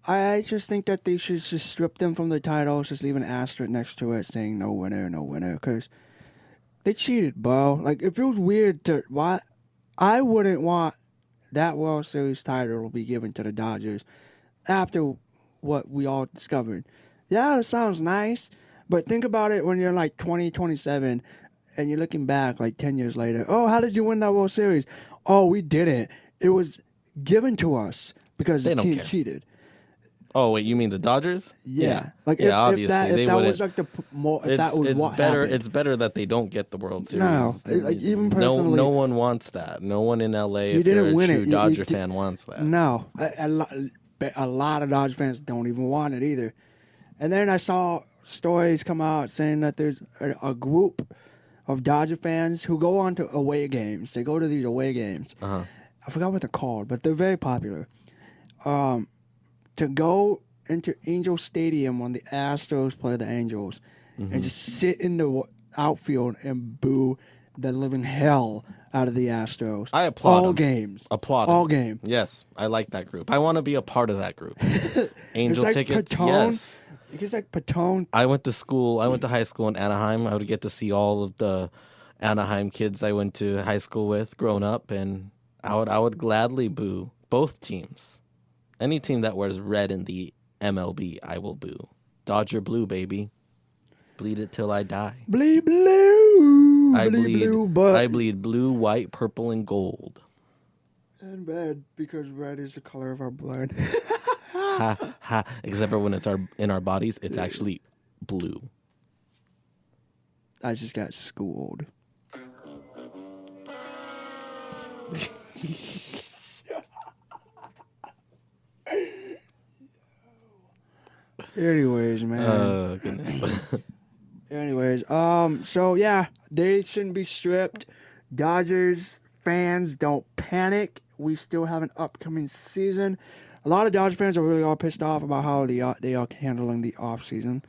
I just think that they should just strip them from the titles, just leave an asterisk next to it saying no winner, because they cheated, bro. Like, if it was weird I wouldn't want that World Series title to be given to the Dodgers after what we all discovered. Yeah, it sounds nice, but think about it when you're like 20, 27, and you're looking back like 10 years later. Oh, how did you win that World Series? Oh, we didn't. It was given to us because the team cheated. Oh, wait, you mean the Dodgers? Yeah. Like, yeah, obviously. If that was like It's better that they don't get the World Series. No, like, even personally. No one wants that. No one in LA, you if you're didn't a win true it. Dodger fan, wants that. No. A lot of Dodger fans don't even want it either. And then I saw stories come out saying that there's a group of Dodger fans who go on to away games. They go to these away games. Uh-huh. I forgot what they're called, but they're very popular. To go into Angel Stadium when the Astros play the Angels and just sit in the outfield and boo the living hell out of the Astros. I applaud all them. games. Applaud all them. game. Yes, I like that group. I want to be a part of that group. Angel like tickets. Patone. Yes. It's like Patone. I went to high school in Anaheim. I would get to see all of the Anaheim kids I went to high school with growing up, and I would gladly boo both teams. Any team that wears red in the MLB, I will boo. Dodger blue, baby. Bleed it till I die. Bleed blue. I bleed bleed blue, white, purple, and gold. And red, because red is the color of our blood. Ha ha. Except for when it's in our bodies, it's actually blue. I just got schooled. Anyways, man. Oh, goodness. Anyways, so yeah, they shouldn't be stripped. Dodgers fans, don't panic. We still have an upcoming season. A lot of Dodgers fans are really all pissed off about how they are handling the offseason.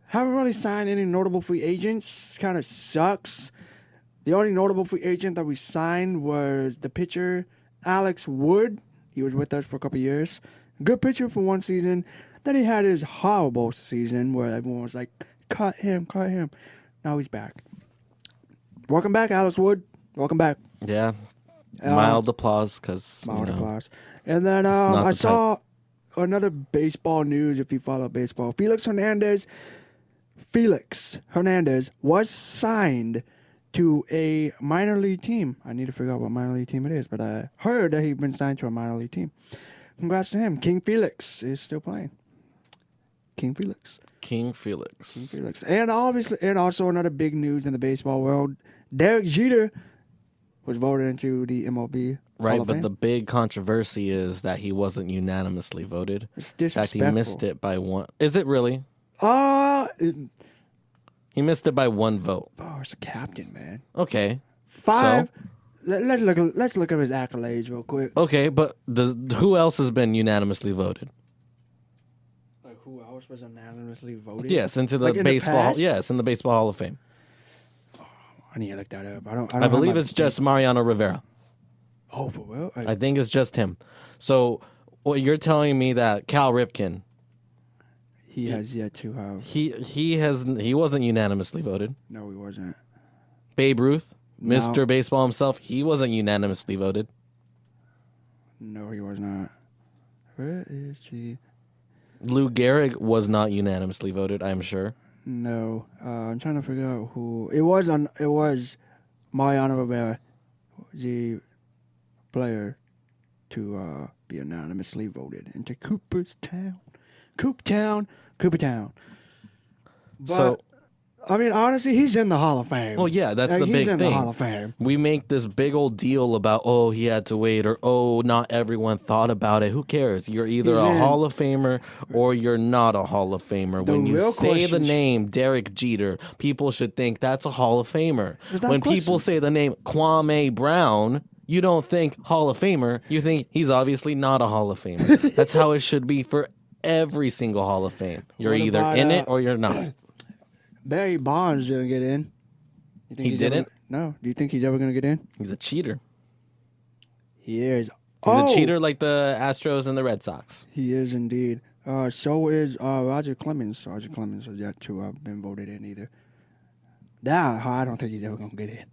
Haven't really signed any notable free agents. Kind of sucks. The only notable free agent that we signed was the pitcher, Alex Wood. He was with us for a couple years. Good pitcher for one season. Then he had his horrible season where everyone was like, cut him. Now he's back. Welcome back, Alex Wood. Welcome back. Yeah. Mild applause, because applause. And then I saw another baseball news, if you follow baseball. Felix Hernandez was signed to a minor league team. I need to figure out what minor league team it is, but I heard that he'd been signed to a minor league team. Congrats to him. King Felix is still playing. King Felix. And also another big news in the baseball world. Derek Jeter was voted into the MLB. Right, but the big controversy is that he wasn't unanimously voted. It's disrespectful. In fact, he missed it by one. Is it really? He missed it by one vote. Oh, it's a captain, man. Okay, 5. Let's look at his accolades real quick. Okay, but who else has been unanimously voted? Like who else was unanimously voted? Yes, into the Like in the baseball. past? Yes, in the Baseball Hall of Fame. I need to look that up. I don't I believe have it's just Mariano Rivera. Oh, for real? I think it's just him. So, what you're telling me that Cal Ripken, He has yet to have. he wasn't unanimously voted. No, he wasn't. Babe Ruth, No. Mr. Baseball himself, he wasn't unanimously voted. No, he was not. Where is he? Lou Gehrig was not unanimously voted, I'm sure. No, I'm trying to figure out who it was. It was Mariano Rivera, the player to be unanimously voted into Cooperstown. But, So, I mean, honestly, he's in the Hall of Fame. well, yeah, that's the he's big in thing. the Hall of Fame. We make this big old deal about, oh, he had to wait, or oh, not everyone thought about it. Who cares? You're either He's a in. Hall of Famer or you're not a Hall of Famer. The When you real say the question- name Derek Jeter, people should think that's a Hall of Famer. There's no When people question. say the name Kwame Brown, you don't think Hall of Famer. You think he's obviously not a Hall of Famer. That's how it should be for every single Hall of Fame. You're What either about, in it or you're not. Barry Bonds didn't get in. You think He he's ever- didn't? No. Do you think he's ever going to get in? He's a cheater. He is. He's a cheater like the Astros and the Red Sox. He is indeed. So is Roger Clemens. Roger Clemens has yet to have been voted in either. I don't think he's ever going to get in.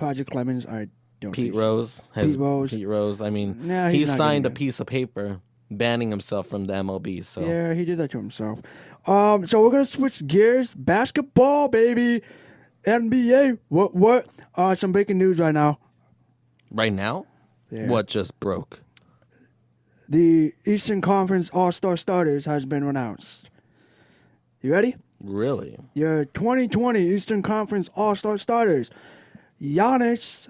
Roger Clemens, I don't Pete think. Rose. Pete Rose. I mean, Nah, he he's not signed a getting in. piece of paper banning himself from the MLB. So Yeah, he did that to himself. So we're going to switch gears. Basketball, baby. NBA. What? Some breaking news right now. right now, Yeah. what just broke? The Eastern Conference All-Star starters has been announced. You ready? Really? Your 2020 Eastern Conference All-Star starters. Giannis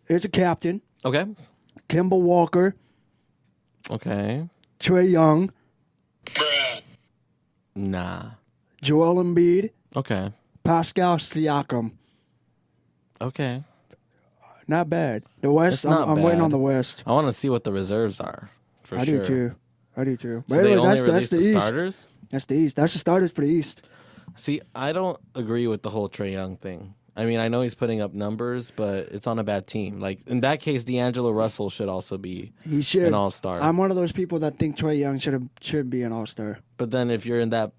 is a captain. Okay. Kemba Walker, Okay. Trae Young, Nah. Joel Embiid, Okay. Pascal Siakam. Okay. Not bad. The West, It's not I'm waiting bad. on the West. I want to see what the reserves are. For I sure. do too. So But they anyways, only that's released the the East. starters? That's the East. That's the starters for the East. See, I don't agree with the whole Trae Young thing. I mean, I know he's putting up numbers, but it's on a bad team. Like, in that case, D'Angelo Russell should also be He should. an all-star. I'm one of those people that think Trae Young should be an All-Star. But then if you're in that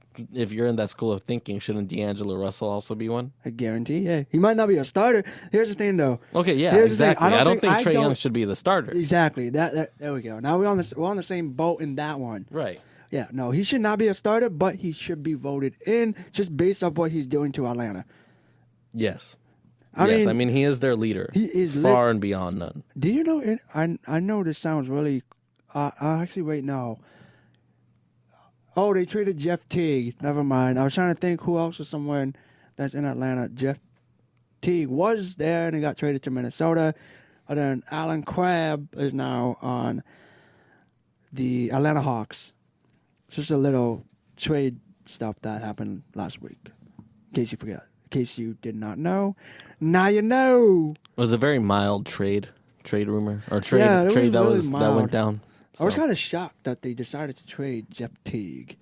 school of thinking, shouldn't D'Angelo Russell also be one? I guarantee. Yeah, he might not be a starter. Here's the thing, though. Okay, yeah, Here's the thing, exactly. I don't think Trae Young don't- should be the starter. Exactly. That there we go. Now we're on the same boat in that one. Right. Yeah, no, he should not be a starter, but he should be voted in just based off what he's doing to Atlanta. Yes. I I mean, he is their leader. He is far and beyond none. Do you know? I know this sounds really. Actually, wait, no. Oh, they traded Jeff Teague. Never mind. I was trying to think who else is someone that's in Atlanta. Jeff Teague was there and he got traded to Minnesota. And then Alan Crabb is now on the Atlanta Hawks. Just a little trade stuff that happened last week. In case you forgot. In case you did not know. Now you know. It was a very mild trade rumor or trade Yeah, it was trade that really was that mild. went down. I was So, kind of shocked that they decided to trade Jeff Teague.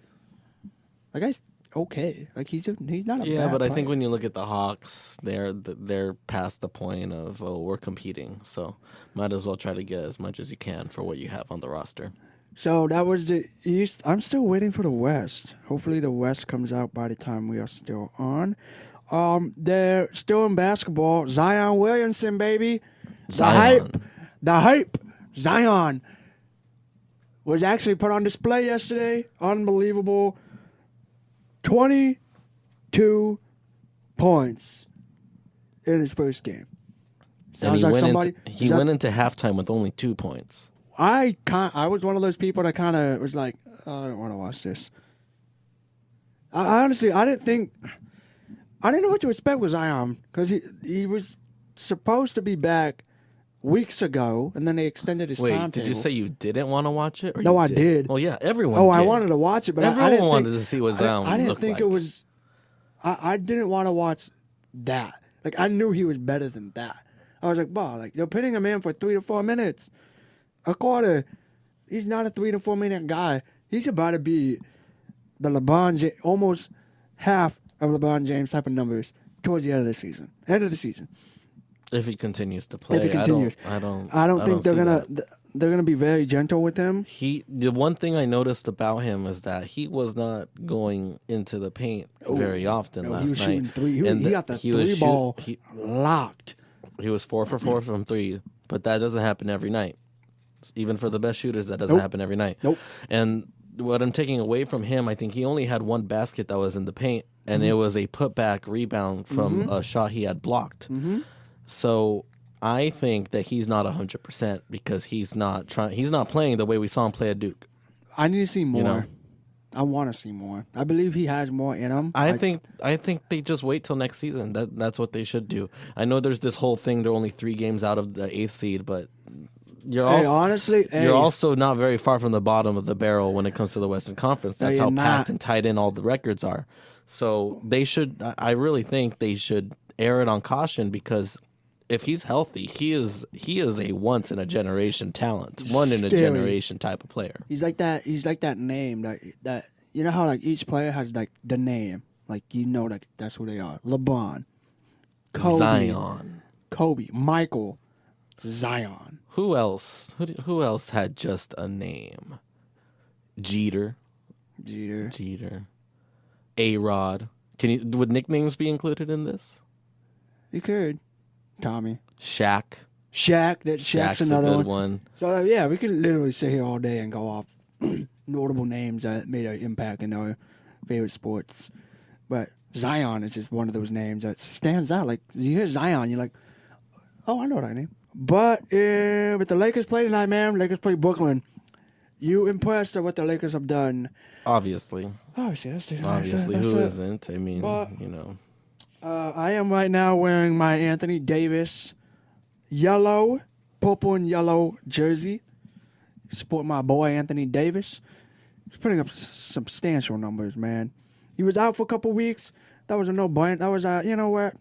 Like, guy's okay. Like, he's not a yeah, bad but I player. think when you look at the Hawks, they're past the point of we're competing, so might as well try to get as much as you can for what you have on the roster. So that was the East. I'm still waiting for the West. Hopefully the West comes out by the time we are still on. They're still in basketball. Zion Williamson, baby. Zion. The hype. Zion was actually put on display yesterday. Unbelievable. 22 points in his first game. And Sounds he like went somebody. he went into halftime with only 2 points. I was one of those people that kind of was like, oh, I don't want to watch this. I honestly, I didn't know what to expect with Zion because he was supposed to be back weeks ago, and then they extended his Wait, timetable. did you say you didn't want to watch it? Or No, you I did. Well, yeah, everyone. Oh, I did. wanted to watch it, but Everyone I didn't wanted think, to see what Zion I didn't looked think like. it was. I didn't want to watch that. Like, I knew he was better than that. I was like, wow, like they're putting him in for 3 to 4 minutes, a quarter. He's not a 3 to 4 minute guy. He's about to be the almost half of LeBron James type of numbers towards the end of the season. If he continues to play, If he continues, I don't think they're see gonna that. they're gonna be very gentle with him. The one thing I noticed about him is that he was not going into the paint very often last he was night. shooting three. He got the three ball locked. He was 4 for 4 from 3, but that doesn't happen every night. Even for the best shooters, that doesn't happen every night. Nope. And what I'm taking away from him, I think he only had one basket that was in the paint, and it was a putback rebound from a shot he had blocked. So I think that he's not 100% because he's not playing the way we saw him play at Duke. I need to see more. You know? I want to see more. I believe he has more in him. I think they just wait till next season. That's what they should do. I know there's this whole thing. They're only 3 games out of the 8th seed, but you're also not very far from the bottom of the barrel when it comes to the Western Conference. That's how packed and tight in all the records are. So they should. I really think they should err it on caution because if he's healthy, he is a once in a generation talent, one in a generation type of player. He's like that. He's like that name that you know how like each player has like the name, like like that's who they are. LeBron, Kobe, Zion, Michael, Zion. Who else? Who else had just a name? Jeter. A-Rod. Would nicknames be included in this? You could. Tommy. Shaq. Shaq's another a good one. So yeah, we could literally sit here all day and go off notable names that made an impact in our favorite sports. But Zion is just one of those names that stands out. Like you hear Zion, you're like, oh, I know that name. But with the Lakers play tonight, man, Lakers play Brooklyn. You impressed with what the Lakers have done? Obviously. Obviously, who isn't? I mean, I am right now wearing my Anthony Davis purple and yellow jersey. Support my boy Anthony Davis. He's putting up substantial numbers, man. He was out for a couple weeks. That was a no-brainer. That was, you know what?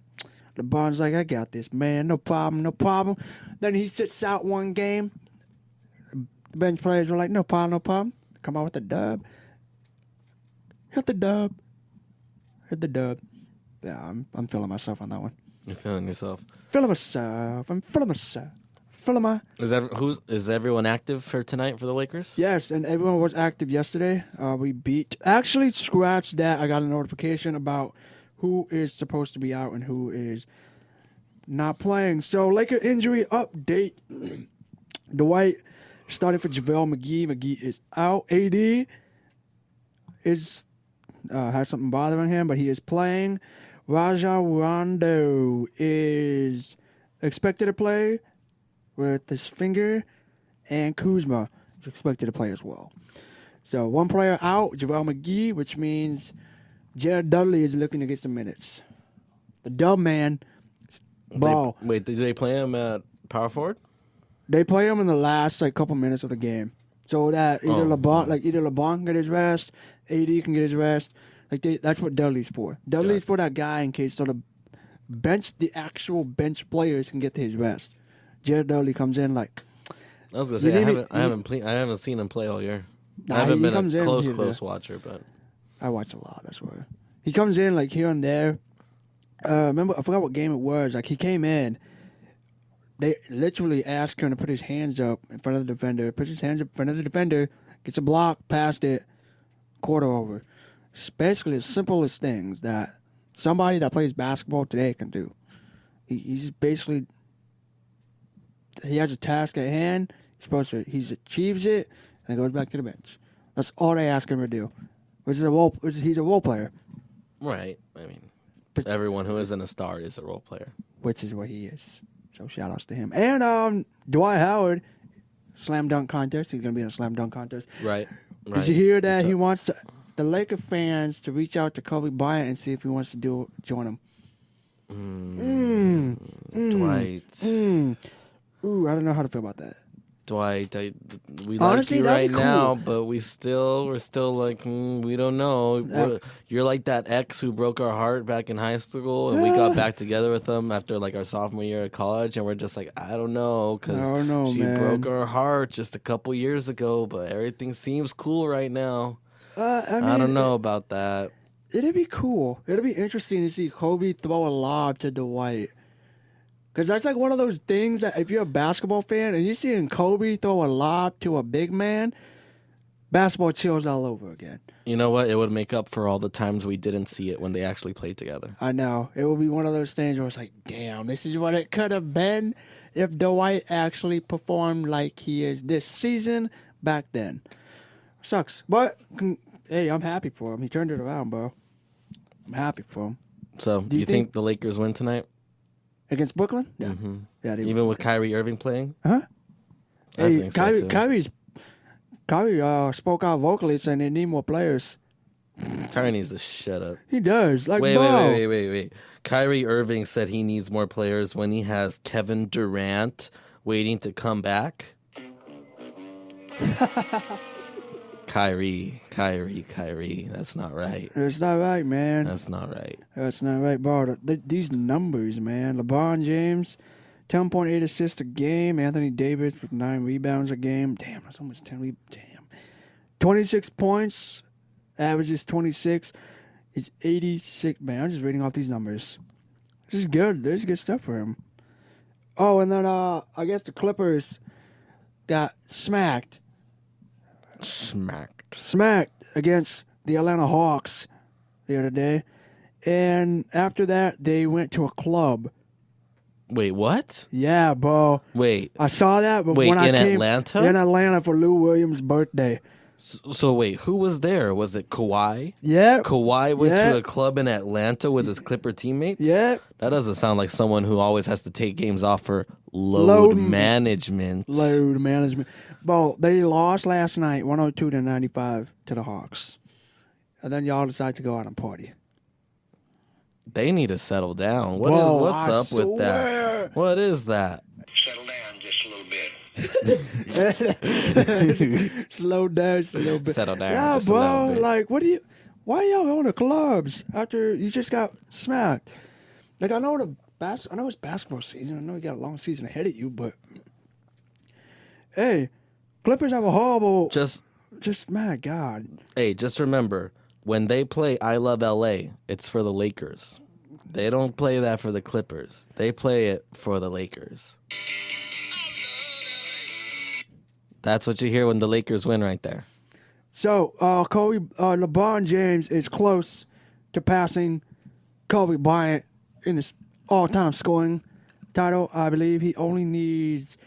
LeBron's like, I got this, man. No problem. Then he sits out one game. The bench players were like, no problem. Come out with the dub. Hit the dub. Yeah, I'm feeling myself on that one. You're feeling yourself. I'm feeling myself. Is everyone active for tonight for the Lakers? Yes, and everyone was active yesterday. We beat. Actually, scratch that. I got a notification about who is supposed to be out and who is not playing. So, Laker injury update. Dwight started for JaVale McGee. McGee is out. AD has something bothering him, but he is playing. Rajon Rondo is expected to play with his finger, and Kuzma is expected to play as well. So one player out, JaVale McGee, which means Jared Dudley is looking to get some minutes. The dumb man, ball. Did they play him at power forward? They play him in the last couple minutes of the game, so that either LeBron can get his rest, AD can get his rest. That's what Dudley's for. Dudley's for that guy in case the actual bench players can get to his rest. Jared Dudley comes in like. I was gonna say I haven't seen him play all year. I haven't been a close watcher, but I watch a lot. I swear. He comes in like here and there. Remember, I forgot what game it was. Like he came in. They literally asked him to put his hands up in front of the defender. Puts his hands up in front of the defender. Gets a block, passed it, quarter over. It's basically as simple as things that somebody that plays basketball today can do. He's basically, he has a task at hand. He achieves it and goes back to the bench. That's all they ask him to do. He's a role player. Right. I mean, everyone who isn't a star is a role player. Which is what he is. So shout outs to him. And Dwight Howard, slam dunk contest. He's going to be in a slam dunk contest. Right. Did you hear that he wants the Laker fans to reach out to Kobe Bryant and see if he wants to join him? Dwight. Ooh, I don't know how to feel about that. Dwight, we Honestly, like you that'd right be cool. now, but we're still like, we don't know. You're like that ex who broke our heart back in high school, and we got back together with them after like our sophomore year at college, and we're just like, I don't know, I don't know, because she man. broke our heart just a couple years ago, but everything seems cool right now. I I don't know about that. It'd be cool. It'd be interesting to see Kobe throw a lob to Dwight. Because that's like one of those things that if you're a basketball fan and you're seeing Kobe throw a lob to a big man, basketball chills all over again. You know what? It would make up for all the times we didn't see it when they actually played together. I know. It would be one of those things where it's like, damn, this is what it could have been if Dwight actually performed like he is this season back then. Sucks. But, hey, I'm happy for him. He turned it around, bro. I'm happy for him. So, do you think the Lakers win tonight? Against Brooklyn? Yeah. Yeah. Even with Kyrie Irving playing? Huh? I Hey, think so, too. Kyrie spoke out vocally saying they need more players. Kyrie needs to shut up. He does. Like, Wait. bro. Kyrie Irving said he needs more players when he has Kevin Durant waiting to come back. Kyrie. That's not right. It's not right, man. That's not right. That's not right, bro. These numbers, man. LeBron James, 10.8 assists a game. Anthony Davis with 9 rebounds a game. Damn, that's almost 10 rebounds. Damn. 26 points. Averages 26. He's 86. Man, I'm just reading off these numbers. This is good. There's good stuff for him. Oh, and then I guess the Clippers got smacked against the Atlanta Hawks the other day. And after that, they went to a club. Wait, what? Yeah, bro. Wait. I saw that, but Wait, when I in came Atlanta? in Atlanta for Lou Williams' birthday. So wait, who was there? Was it Kawhi? Yeah. Kawhi went Yeah. to a club in Atlanta with his Clipper teammates? Yeah. That doesn't sound like someone who always has to take games off for load Load management. Load management. Bro, they lost last night, 102-95 to the Hawks. And then y'all decide to go out and party. They need to settle down. Bro, What's I up with that? swear. What is that? Settle down just a little bit. Slow down just a little bit. Settle down Yeah, just a bro. little bit. Like, why y'all going to clubs after you just got smacked? Like, I know I know it's basketball season. I know you got a long season ahead of you, but hey, Clippers have a horrible. Just my God. Hey, just remember, when they play I Love LA, it's for the Lakers. They don't play that for the Clippers. They play it for the Lakers. That's what you hear when the Lakers win right there. So, LeBron James is close to passing Kobe Bryant in this all-time scoring title. I believe he only needs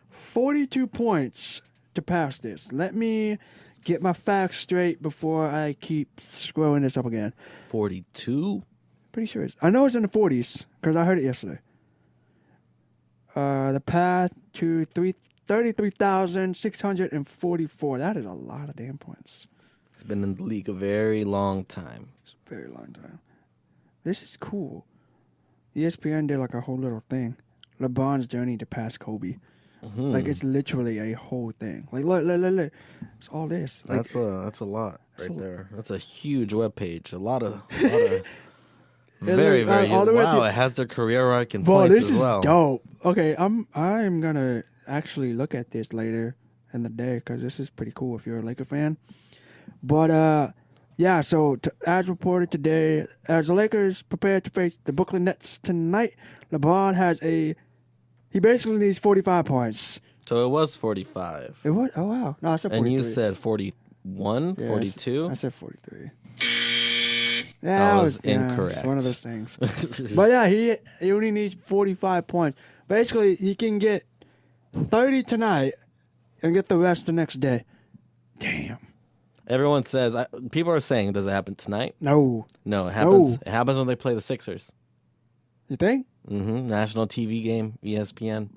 42 points to pass this. Let me get my facts straight before I keep scrolling this up again. 42? Pretty sure I know it's in the 40s because I heard it yesterday. The path to 33,644. That is a lot of damn points. He's been in the league a very long time. It's a very long time. This is cool. ESPN did like a whole little thing. LeBron's journey to pass Kobe. Mm-hmm. Like it's literally a whole thing. Like look. It's all this. Like, That's a lot right there. That's a huge webpage. A lot of very, wow, to, it has their career arc and bro, points this as is well. dope. Okay, I'm gonna actually look at this later in the day because this is pretty cool if you're a Laker fan. But yeah. So as reported today, as the Lakers prepare to face the Brooklyn Nets tonight, LeBron has he basically needs 45 points. So it was 45. It was? Oh wow! No, I said 43. And you said 41, Yeah, 42? I said 43. Yeah, That was yeah, incorrect. It's one of those things. But yeah, he only needs 45 points. Basically, he can get 30 tonight and get the rest the next day. Damn. Everyone says, people are saying, does it happen tonight? No. No, it happens. No. It happens when they play the Sixers. You think? Mm-hmm. National TV game, ESPN.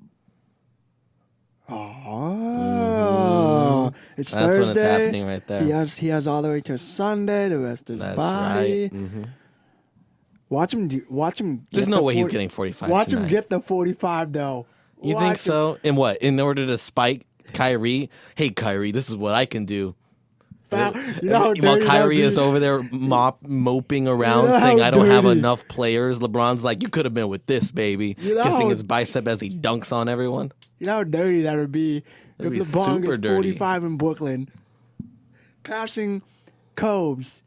Oh. It's That's Thursday. when it's happening right there. He has all the way to Sunday. The rest is That's body. right. Mm-hmm. Watch him. There's get no the way he's 40 getting 45 Watch tonight. him get the 45 though. You Watch think him. so? In what? In order to spike Kyrie, hey Kyrie, this is what I can do. Foul. While Kyrie is over there moping around You know saying, how I don't have dirty. enough players. LeBron's like, you could have been with this, baby. You know Kissing how- his bicep as he dunks on everyone. You know how dirty that would be That'd if be LeBron super gets dirty. 45 in Brooklyn, passing Cobes.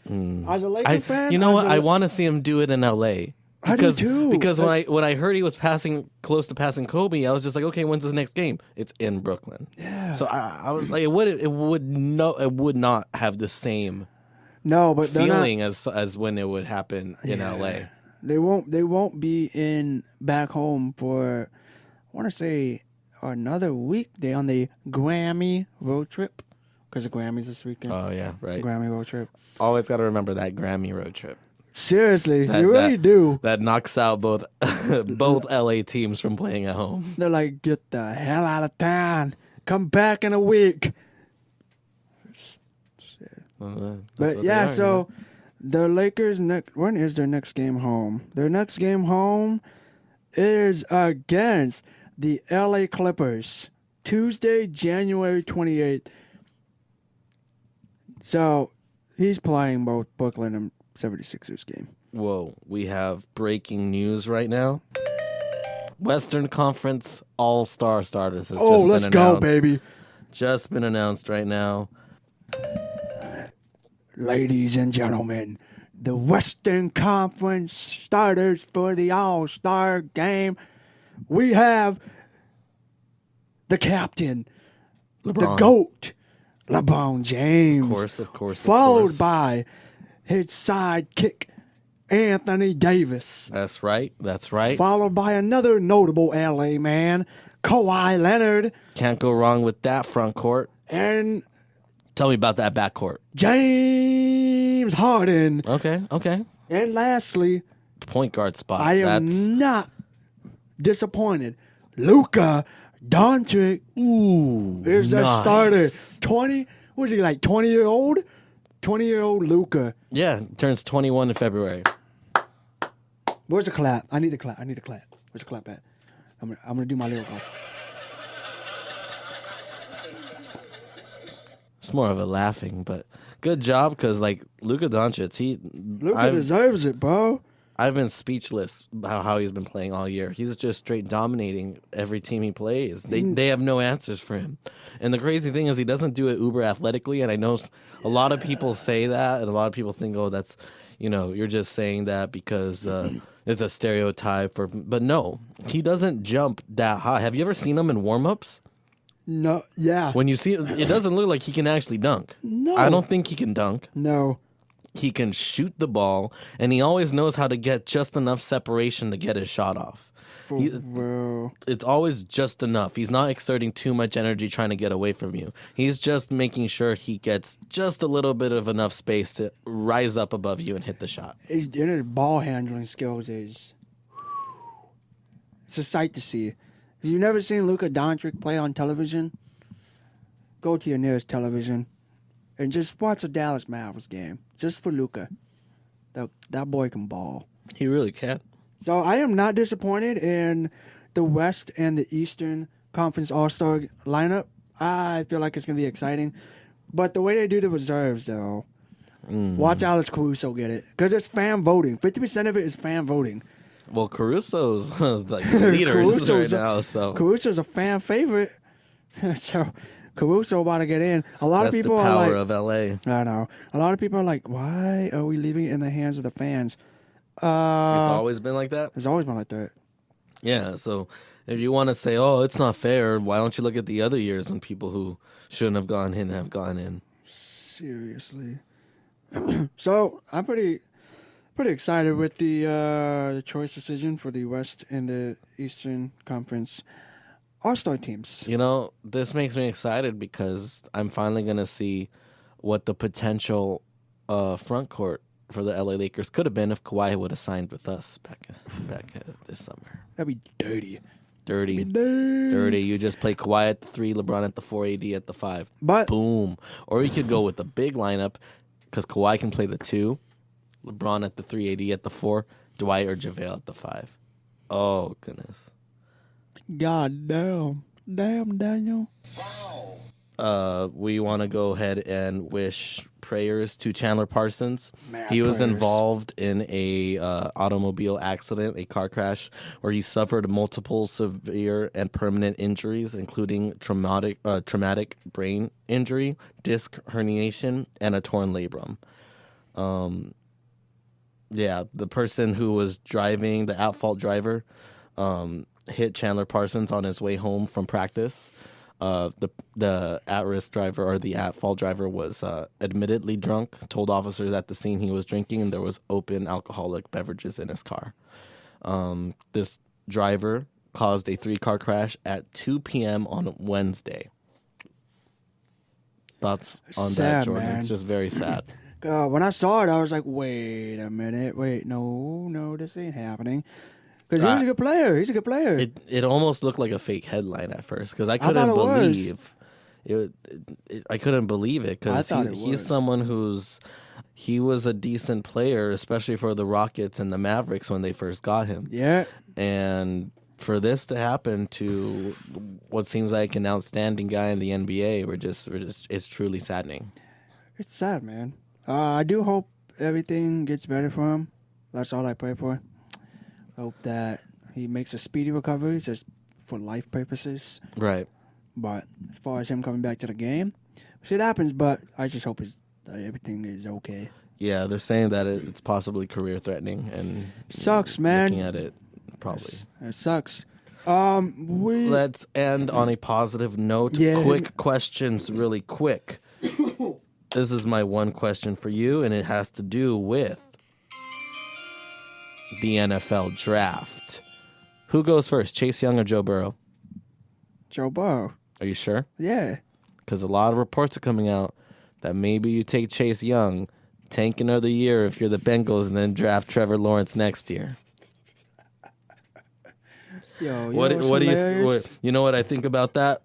As a Lakers fan, You know as what? a- I want to see him do it in L.A. I do too. Because That's- when I heard he was close to passing Kobe, I was just like, okay, when's his next game? It's in Brooklyn. Yeah. So I was like, it would not have the same no, but they're not- feeling as when it would happen in L.A. They won't be in back home for, I want to say, another week. They on the Grammy road trip because the Grammys this weekend. Oh yeah, right. Grammy road trip. Always got to remember that Grammy road trip. Seriously, you really do. That knocks out both both LA teams from playing at home. They're like, get the hell out of town. Come back in a week. That's But what yeah, they are, so the Lakers when is their next game home? Their next game home is against the LA Clippers. Tuesday, January 28th. So he's playing both Brooklyn and 76ers game. Whoa, we have breaking news right now. Western Conference All-Star starters has Oh, just let's been go, announced. baby. Just been announced right now. Ladies and gentlemen, the Western Conference starters for the All-Star game. We have the captain, the LeBron. GOAT, LeBron James. Of course. Followed by his sidekick, Anthony Davis. That's right. Followed by another notable LA man, Kawhi Leonard. Can't go wrong with that front court. And Tell me about that backcourt. James Harden. Okay. And lastly, Point guard spot. I am not disappointed. Luka Doncic is the nice. starter. 20-year-old? 20-year-old Luka. Yeah, turns 21 in February. Where's the clap? I need the clap. Where's the clap at? I'm gonna do my lyrical. It's more of a laughing, but good job because like Luka Doncic, Luka deserves it, bro. I've been speechless about how he's been playing all year. He's just straight dominating every team he plays. They have no answers for him. And the crazy thing is he doesn't do it uber athletically. And I know a lot of people say that, and a lot of people think, oh, that's, you're just saying that because it's a stereotype. But no, he doesn't jump that high. Have you ever seen him in warm-ups? No, yeah. When you see it doesn't look like he can actually dunk. No. I don't think he can dunk. No. He can shoot the ball, and he always knows how to get just enough separation to get his shot off. Bro. It's always just enough. He's not exerting too much energy trying to get away from you. He's just making sure he gets just a little bit of enough space to rise up above you and hit the shot. His ball handling skills is... It's a sight to see. If you've never seen Luka Doncic play on television, go to your nearest television and just watch a Dallas Mavericks game. Just for Luka. That boy can ball. He really can. So I am not disappointed in the West and the Eastern Conference All-Star lineup. I feel like it's going to be exciting. But the way they do the reserves, though, watch Alex Caruso get it. Because it's fan voting. 50% of it is fan voting. Well, Caruso's like the leaders right now. So Caruso's a fan favorite. So Caruso about to get in. A lot that's of people the are power like, of LA. I know. A lot of people are like, why are we leaving it in the hands of the fans? It's always been like that. It's always been like that. Yeah, so if you want to say, oh, it's not fair, why don't you look at the other years when people who shouldn't have gone in have gone in? Seriously. So I'm pretty excited with the choice decision for the West and the Eastern Conference All-Star teams. This makes me excited because I'm finally going to see what the potential front court for the LA Lakers could have been if Kawhi would have signed with us back this summer. That'd be dirty. Dirty. You just play Kawhi at the 3, LeBron at the 4, AD at the 5. But Boom. Or you could go with the big lineup because Kawhi can play the 2, LeBron at the 3, AD at the 4, Dwight or JaVale at the 5. Oh, goodness. God damn. Damn, Daniel. We want to go ahead and wish prayers to Chandler Parsons. Mad He was prayers. involved in a automobile accident, a car crash, where he suffered multiple severe and permanent injuries, including traumatic brain injury, disc herniation, and a torn labrum. Yeah, the person who was driving, the at-fault driver, hit Chandler Parsons on his way home from practice. The at-risk driver or the at-fault driver was admittedly drunk, told officers at the scene he was drinking, and there was open alcoholic beverages in his car. This driver caused a 3-car crash at 2 p.m. on Wednesday. Thoughts on that, Sad, Jordan? man. It's just very sad. When I saw it, I was like, wait a minute. Wait, no, this ain't happening. Because he's a good player. He's a good player. It almost looked like a fake headline at first because I thought couldn't it was. believe it. I couldn't believe it I because thought it he's was. someone he was a decent player, especially for the Rockets and the Mavericks when they first got him. Yeah. And for this to happen to what seems like an outstanding guy in the NBA, it's truly saddening. It's sad, man. I do hope everything gets better for him. That's all I pray for. Hope that he makes a speedy recovery just for life purposes. Right. But as far as him coming back to the game, shit happens, but I just hope everything is okay. Yeah, they're saying that it's possibly career threatening and Sucks, man. Looking at it, probably. It sucks. Let's end on a positive note. Yeah. Quick questions, really quick. This is my one question for you, and it has to do with the NFL draft. Who goes first, Chase Young or Joe Burrow? Joe Burrow. Are you sure? Yeah. Because a lot of reports are coming out that maybe you take Chase Young, tank another year if you're the Bengals, and then draft Trevor Lawrence next year. Yo, What you know what I think about that?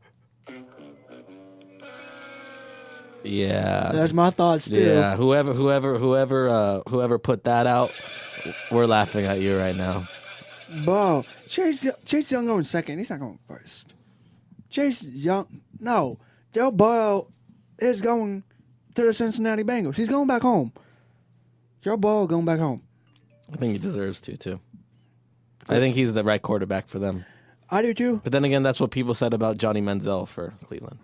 Yeah. That's my thoughts too. Yeah, whoever put that out, we're laughing at you right now. Bro, Chase Young going second. He's not going first. Chase Young, no. Joe Burrow is going to the Cincinnati Bengals. He's going back home. Joe Burrow going back home. I think he deserves to, too. I think he's the right quarterback for them. I do too. But then again, that's what people said about Johnny Manziel for Cleveland.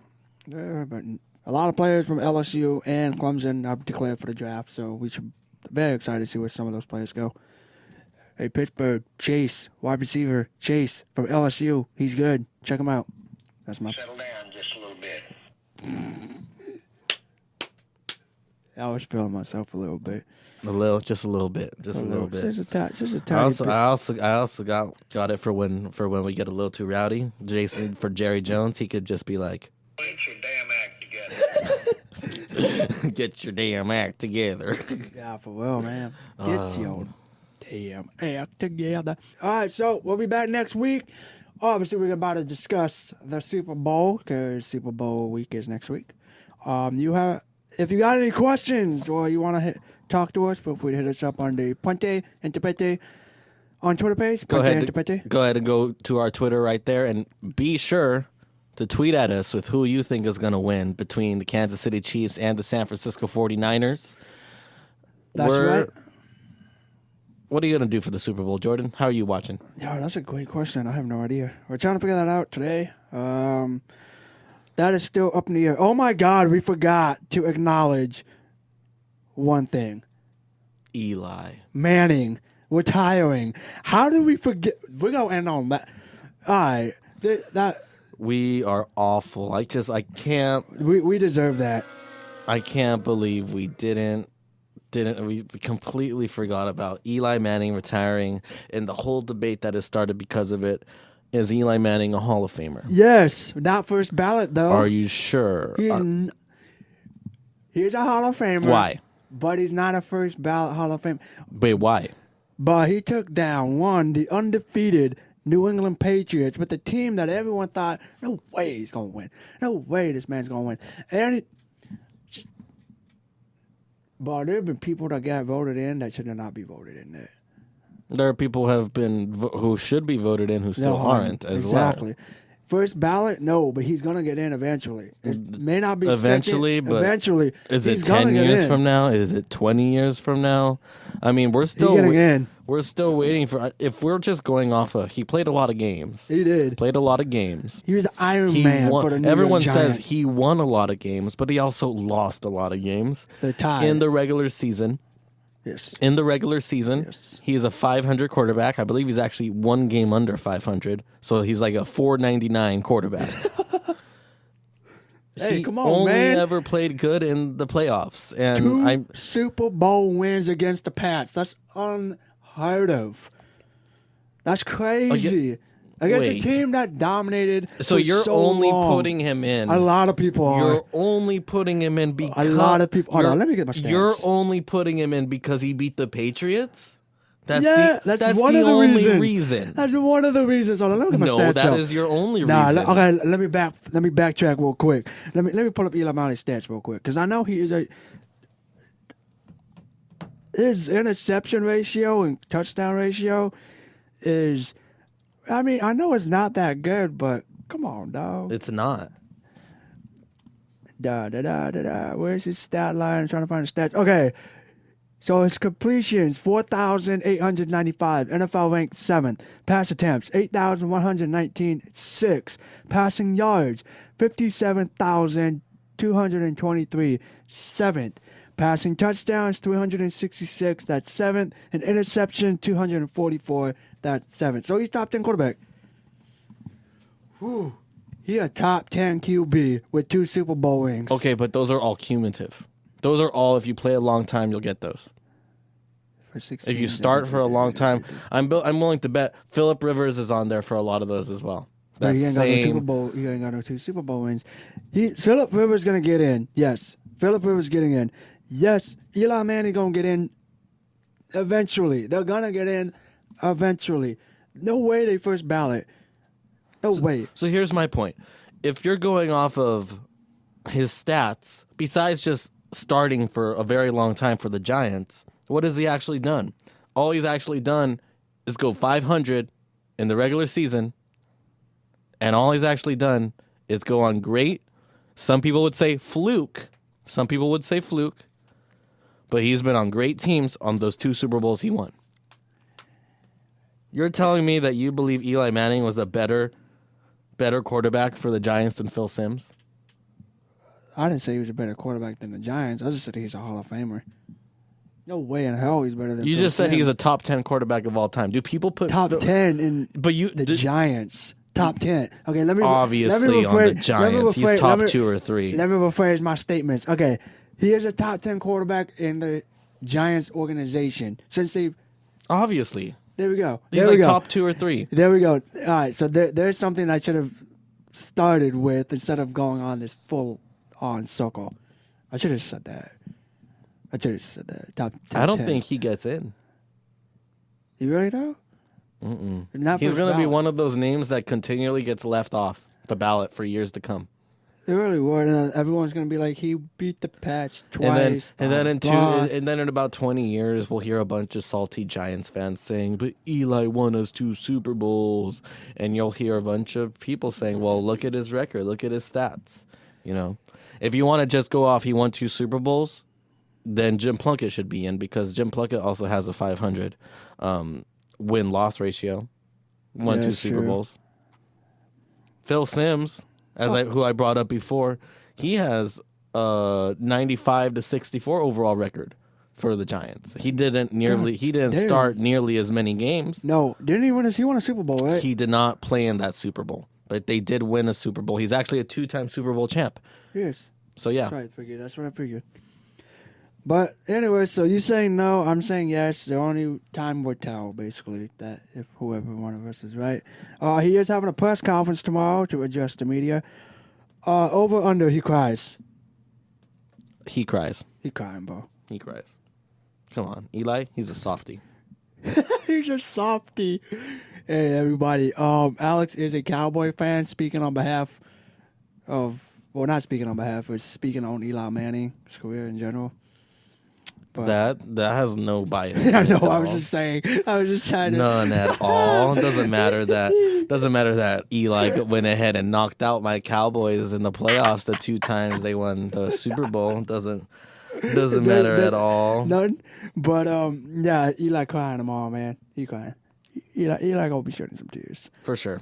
Yeah, but a lot of players from LSU and Clemson have declared for the draft, so we should very excited to see where some of those players go. Hey, Pittsburgh, Chase, wide receiver, Chase from LSU. He's good. Check him out. That's my. Settle down just a little bit. Uh, I was feeling myself a little bit. Just a little bit. Just a tiny I bit. also got it for when we get a little too rowdy. Jason, for Jerry Jones, he could just be like, Get your damn act together. "Get your damn act together." Yeah, for real, man. Get your damn act together. All right, so we'll be back next week. Obviously, we're about to discuss the Super Bowl because Super Bowl week is next week. If you got any questions or you want to talk to us, feel free to hit us up on the P&T on Twitter page. Go ahead and go to our Twitter right there, and be sure to tweet at us with who you think is going to win between the Kansas City Chiefs and the San Francisco 49ers. That's right. What are you going to do for the Super Bowl, Jordan? How are you watching? Yeah, that's a great question. I have no idea. We're trying to figure that out today. That is still up in the air. Oh, my God, we forgot to acknowledge one thing. Eli Manning retiring. How did we forget? We're going to end on that. All right. We are awful. I can't. We deserve that. I can't believe we didn't. We completely forgot about Eli Manning retiring and the whole debate that has started because of it. Is Eli Manning a Hall of Famer? Yes. Not first ballot, though. Are you sure? He's a Hall of Famer. Why? But he's not a first ballot Hall of Famer. Wait, why? But he took down the undefeated New England Patriots with the team that everyone thought, no way he's going to win. No way this man's going to win. But there have been people that got voted in that should not be voted in there. There are people who should be voted in who still aren't as exactly. well. First ballot? No, but he's gonna get in eventually. It may not be Eventually, second, but eventually. Is it he's gonna 10 get years in. from now? Is it 20 years from now? I mean, we're still getting in. We're still waiting for. If we're just going off of, he played a lot of games. He did. Played a lot of games. He was the Iron He Man won, for the New everyone York says Giants. he won a lot of games, but he also lost a lot of games. They're tied. In the regular season. Yes. In the regular season, Yes. he is a 500 quarterback. I believe he's actually one game under 500. So he's like a 499 quarterback. Hey, he come on, only man. ever played good in the playoffs. And 2 Super Bowl wins against the Pats. That's unheard of. That's crazy. Against a wait. team that dominated. So for you're so only long. putting him in. A lot of people are. You're only putting him in because A lot of people. Hold you're- on, let me get my stats. You're only putting him in because he beat the Patriots. That's that's one the of the only reasons. reason. That's one of the reasons. Hold on, let me get my No, stats that up. is your only Nah, reason. okay. Let me backtrack real quick. Let me pull up Eli Manning's stats real quick because I know he is his interception ratio and touchdown ratio is. I mean, I know it's not that good, but come on, dog. It's not. Where's his stat line? I'm trying to find the stats. Okay. So his completions, 4,895. NFL ranked 7th. Pass attempts, 8,119. 6th. Passing yards, 57,223. 7th. Passing touchdowns, 366. That's 7th. And interception, 244. That's 7th. So he's top 10 quarterback. Whew. He a top 10 QB with 2 Super Bowl rings. Okay, but those are all cumulative. Those are all, if you play a long time, you'll get those. For 16, If you start for a long time, I'm willing to bet Phillip Rivers is on there for a lot of those as well. No, That he ain't got no Super same. Bowl. He ain't got no 2 Super Bowl wins. Phillip Rivers gonna get in. Yes, Phillip Rivers getting in. Yes, Eli Manning gonna get in. Eventually, they're gonna get in. Eventually, no way they first ballot. No way. So here's my point. If you're going off of his stats, besides just starting for a very long time for the Giants, what has he actually done? All he's actually done is go 500 in the regular season, and all he's actually done is go on great. Some people would say fluke. But he's been on great teams on those 2 Super Bowls he won. You're telling me that you believe Eli Manning was a better quarterback for the Giants than Phil Simms? I didn't say he was a better quarterback than the Giants. I just said he's a Hall of Famer. No way in hell he's better than. You Phil just said Simms. he's a top 10 quarterback of all time. Do people put top 10 in But you the Giants. Top 10. Okay, let me obviously on the Giants, he's top 2 or 3. Let me rephrase my statements. Okay, he is a top 10 quarterback in the Giants organization since they. Obviously, There we go. he's There like we go. top 2 or 3. There we go. All right, so there's something I should have started with instead of going on this full-on circle. I should have said that. Top I don't 10. think he gets in. You really know? Not He's first going to be ballot. one of those names that continually gets left off the ballot for years to come. They really were. And everyone's gonna be like, he beat the Pats twice. And then blah. in about 20 years, we'll hear a bunch of salty Giants fans saying, "But Eli won us 2 Super Bowls," and you'll hear a bunch of people saying, "Well, look at his record, look at his stats." You know, if you want to just go off, he won 2 Super Bowls, then Jim Plunkett should be in because Jim Plunkett also has a 500 win-loss ratio, won Yeah, 2 Super sure. Bowls. Phil Simms, who I brought up before, he has 95 to 64 overall record for the Giants. He didn't damn. start nearly as many games. No, didn't he win? He won a Super Bowl, right? He did not play in that Super Bowl, but they did win a Super Bowl. He's actually a 2-time Super Bowl champ. Yes. So yeah, That's right. That's what I figured. But anyway, so you saying no, I'm saying yes. The only time will tell, basically, that if whoever one of us is right. He is having a press conference tomorrow to address the media. Over under, he cries. he cries. He crying, bro. He cries. Come on, Eli. He's a softie. He's a softie. Hey, everybody. Alex is a Cowboy fan. Speaking on behalf of, well, not speaking on behalf, but speaking on Eli Manning's career in general. That has no bias. I know. at I was all. just saying. I was just trying to. None at all. Doesn't matter that Eli went ahead and knocked out my Cowboys in the playoffs the 2 times they won the Super Bowl. Doesn't matter at all. None. But yeah, Eli crying tomorrow, man. He crying. Eli gonna be shedding some tears. For sure.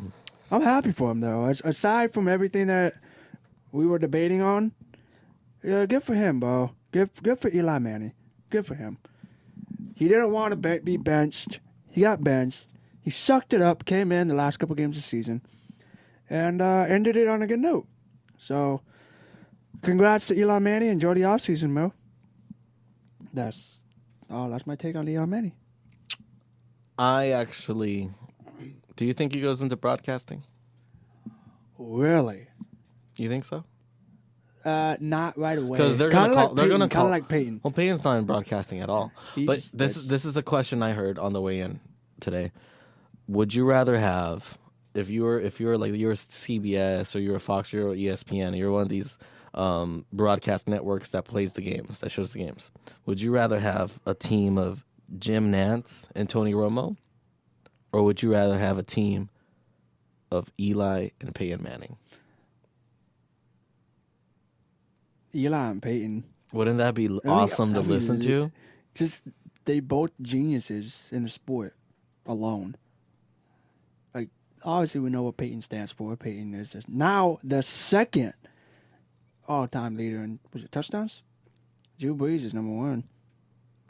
I'm happy for him though. Aside from everything that we were debating on, yeah, good for him, bro. Good for Eli Manning. Good for him. He didn't want to be benched. He got benched. He sucked it up, came in the last couple games of the season, and ended it on a good note. So, congrats to Eli Manning. Enjoy the offseason, Mo. That's my take on Eli Manning. Do you think he goes into broadcasting? Really? You think so? Not right away. Because they're Kinda gonna like call like Peyton. Well, Peyton's not in broadcasting at all. But He's- this is a question I heard on the way in today. Would you rather have if you were like you're CBS or you're a Fox or you're ESPN or you're one of these broadcast networks that plays the games, that shows the games? Would you rather have a team of Jim Nantz and Tony Romo, or would you rather have a team of Eli and Peyton Manning? Eli and Peyton. Wouldn't that be awesome to listen to? Just they both geniuses in the sport alone. Like obviously we know what Peyton stands for. Peyton is just now the second all-time leader in touchdowns. Drew Brees is number 1.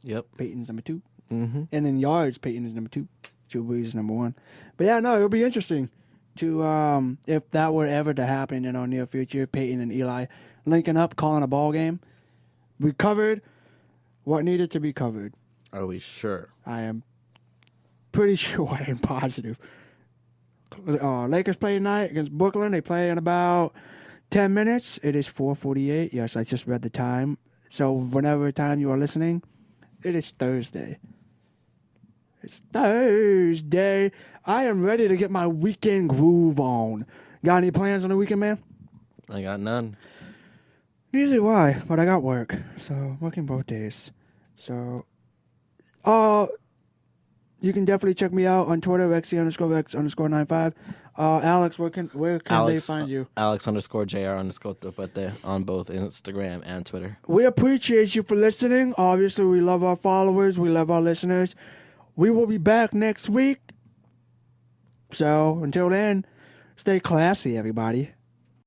Yep. Peyton's number 2. Mm-hmm. And in yards, Peyton is number 2. Drew Brees is number 1. But yeah, no, it'll be interesting to if that were ever to happen in our near future, Peyton and Eli linking up, calling a ball game. We covered what needed to be covered. Are we sure? I am pretty sure. I am positive. Lakers play tonight against Brooklyn. They play in about 10 minutes. It is 4:48. Yes, I just read the time. So whenever time you are listening, it is Thursday. It's Thursday. I am ready to get my weekend groove on. Got any plans on the weekend, man? I got none. Neither do I, but I got work. So, working both days. So, you can definitely check me out on Twitter, X_X_95. Alex, where can they find you? Alex_JR_Topete on both Instagram and Twitter. We appreciate you for listening. Obviously, we love our followers. We love our listeners. We will be back next week. So, until then, stay classy, everybody.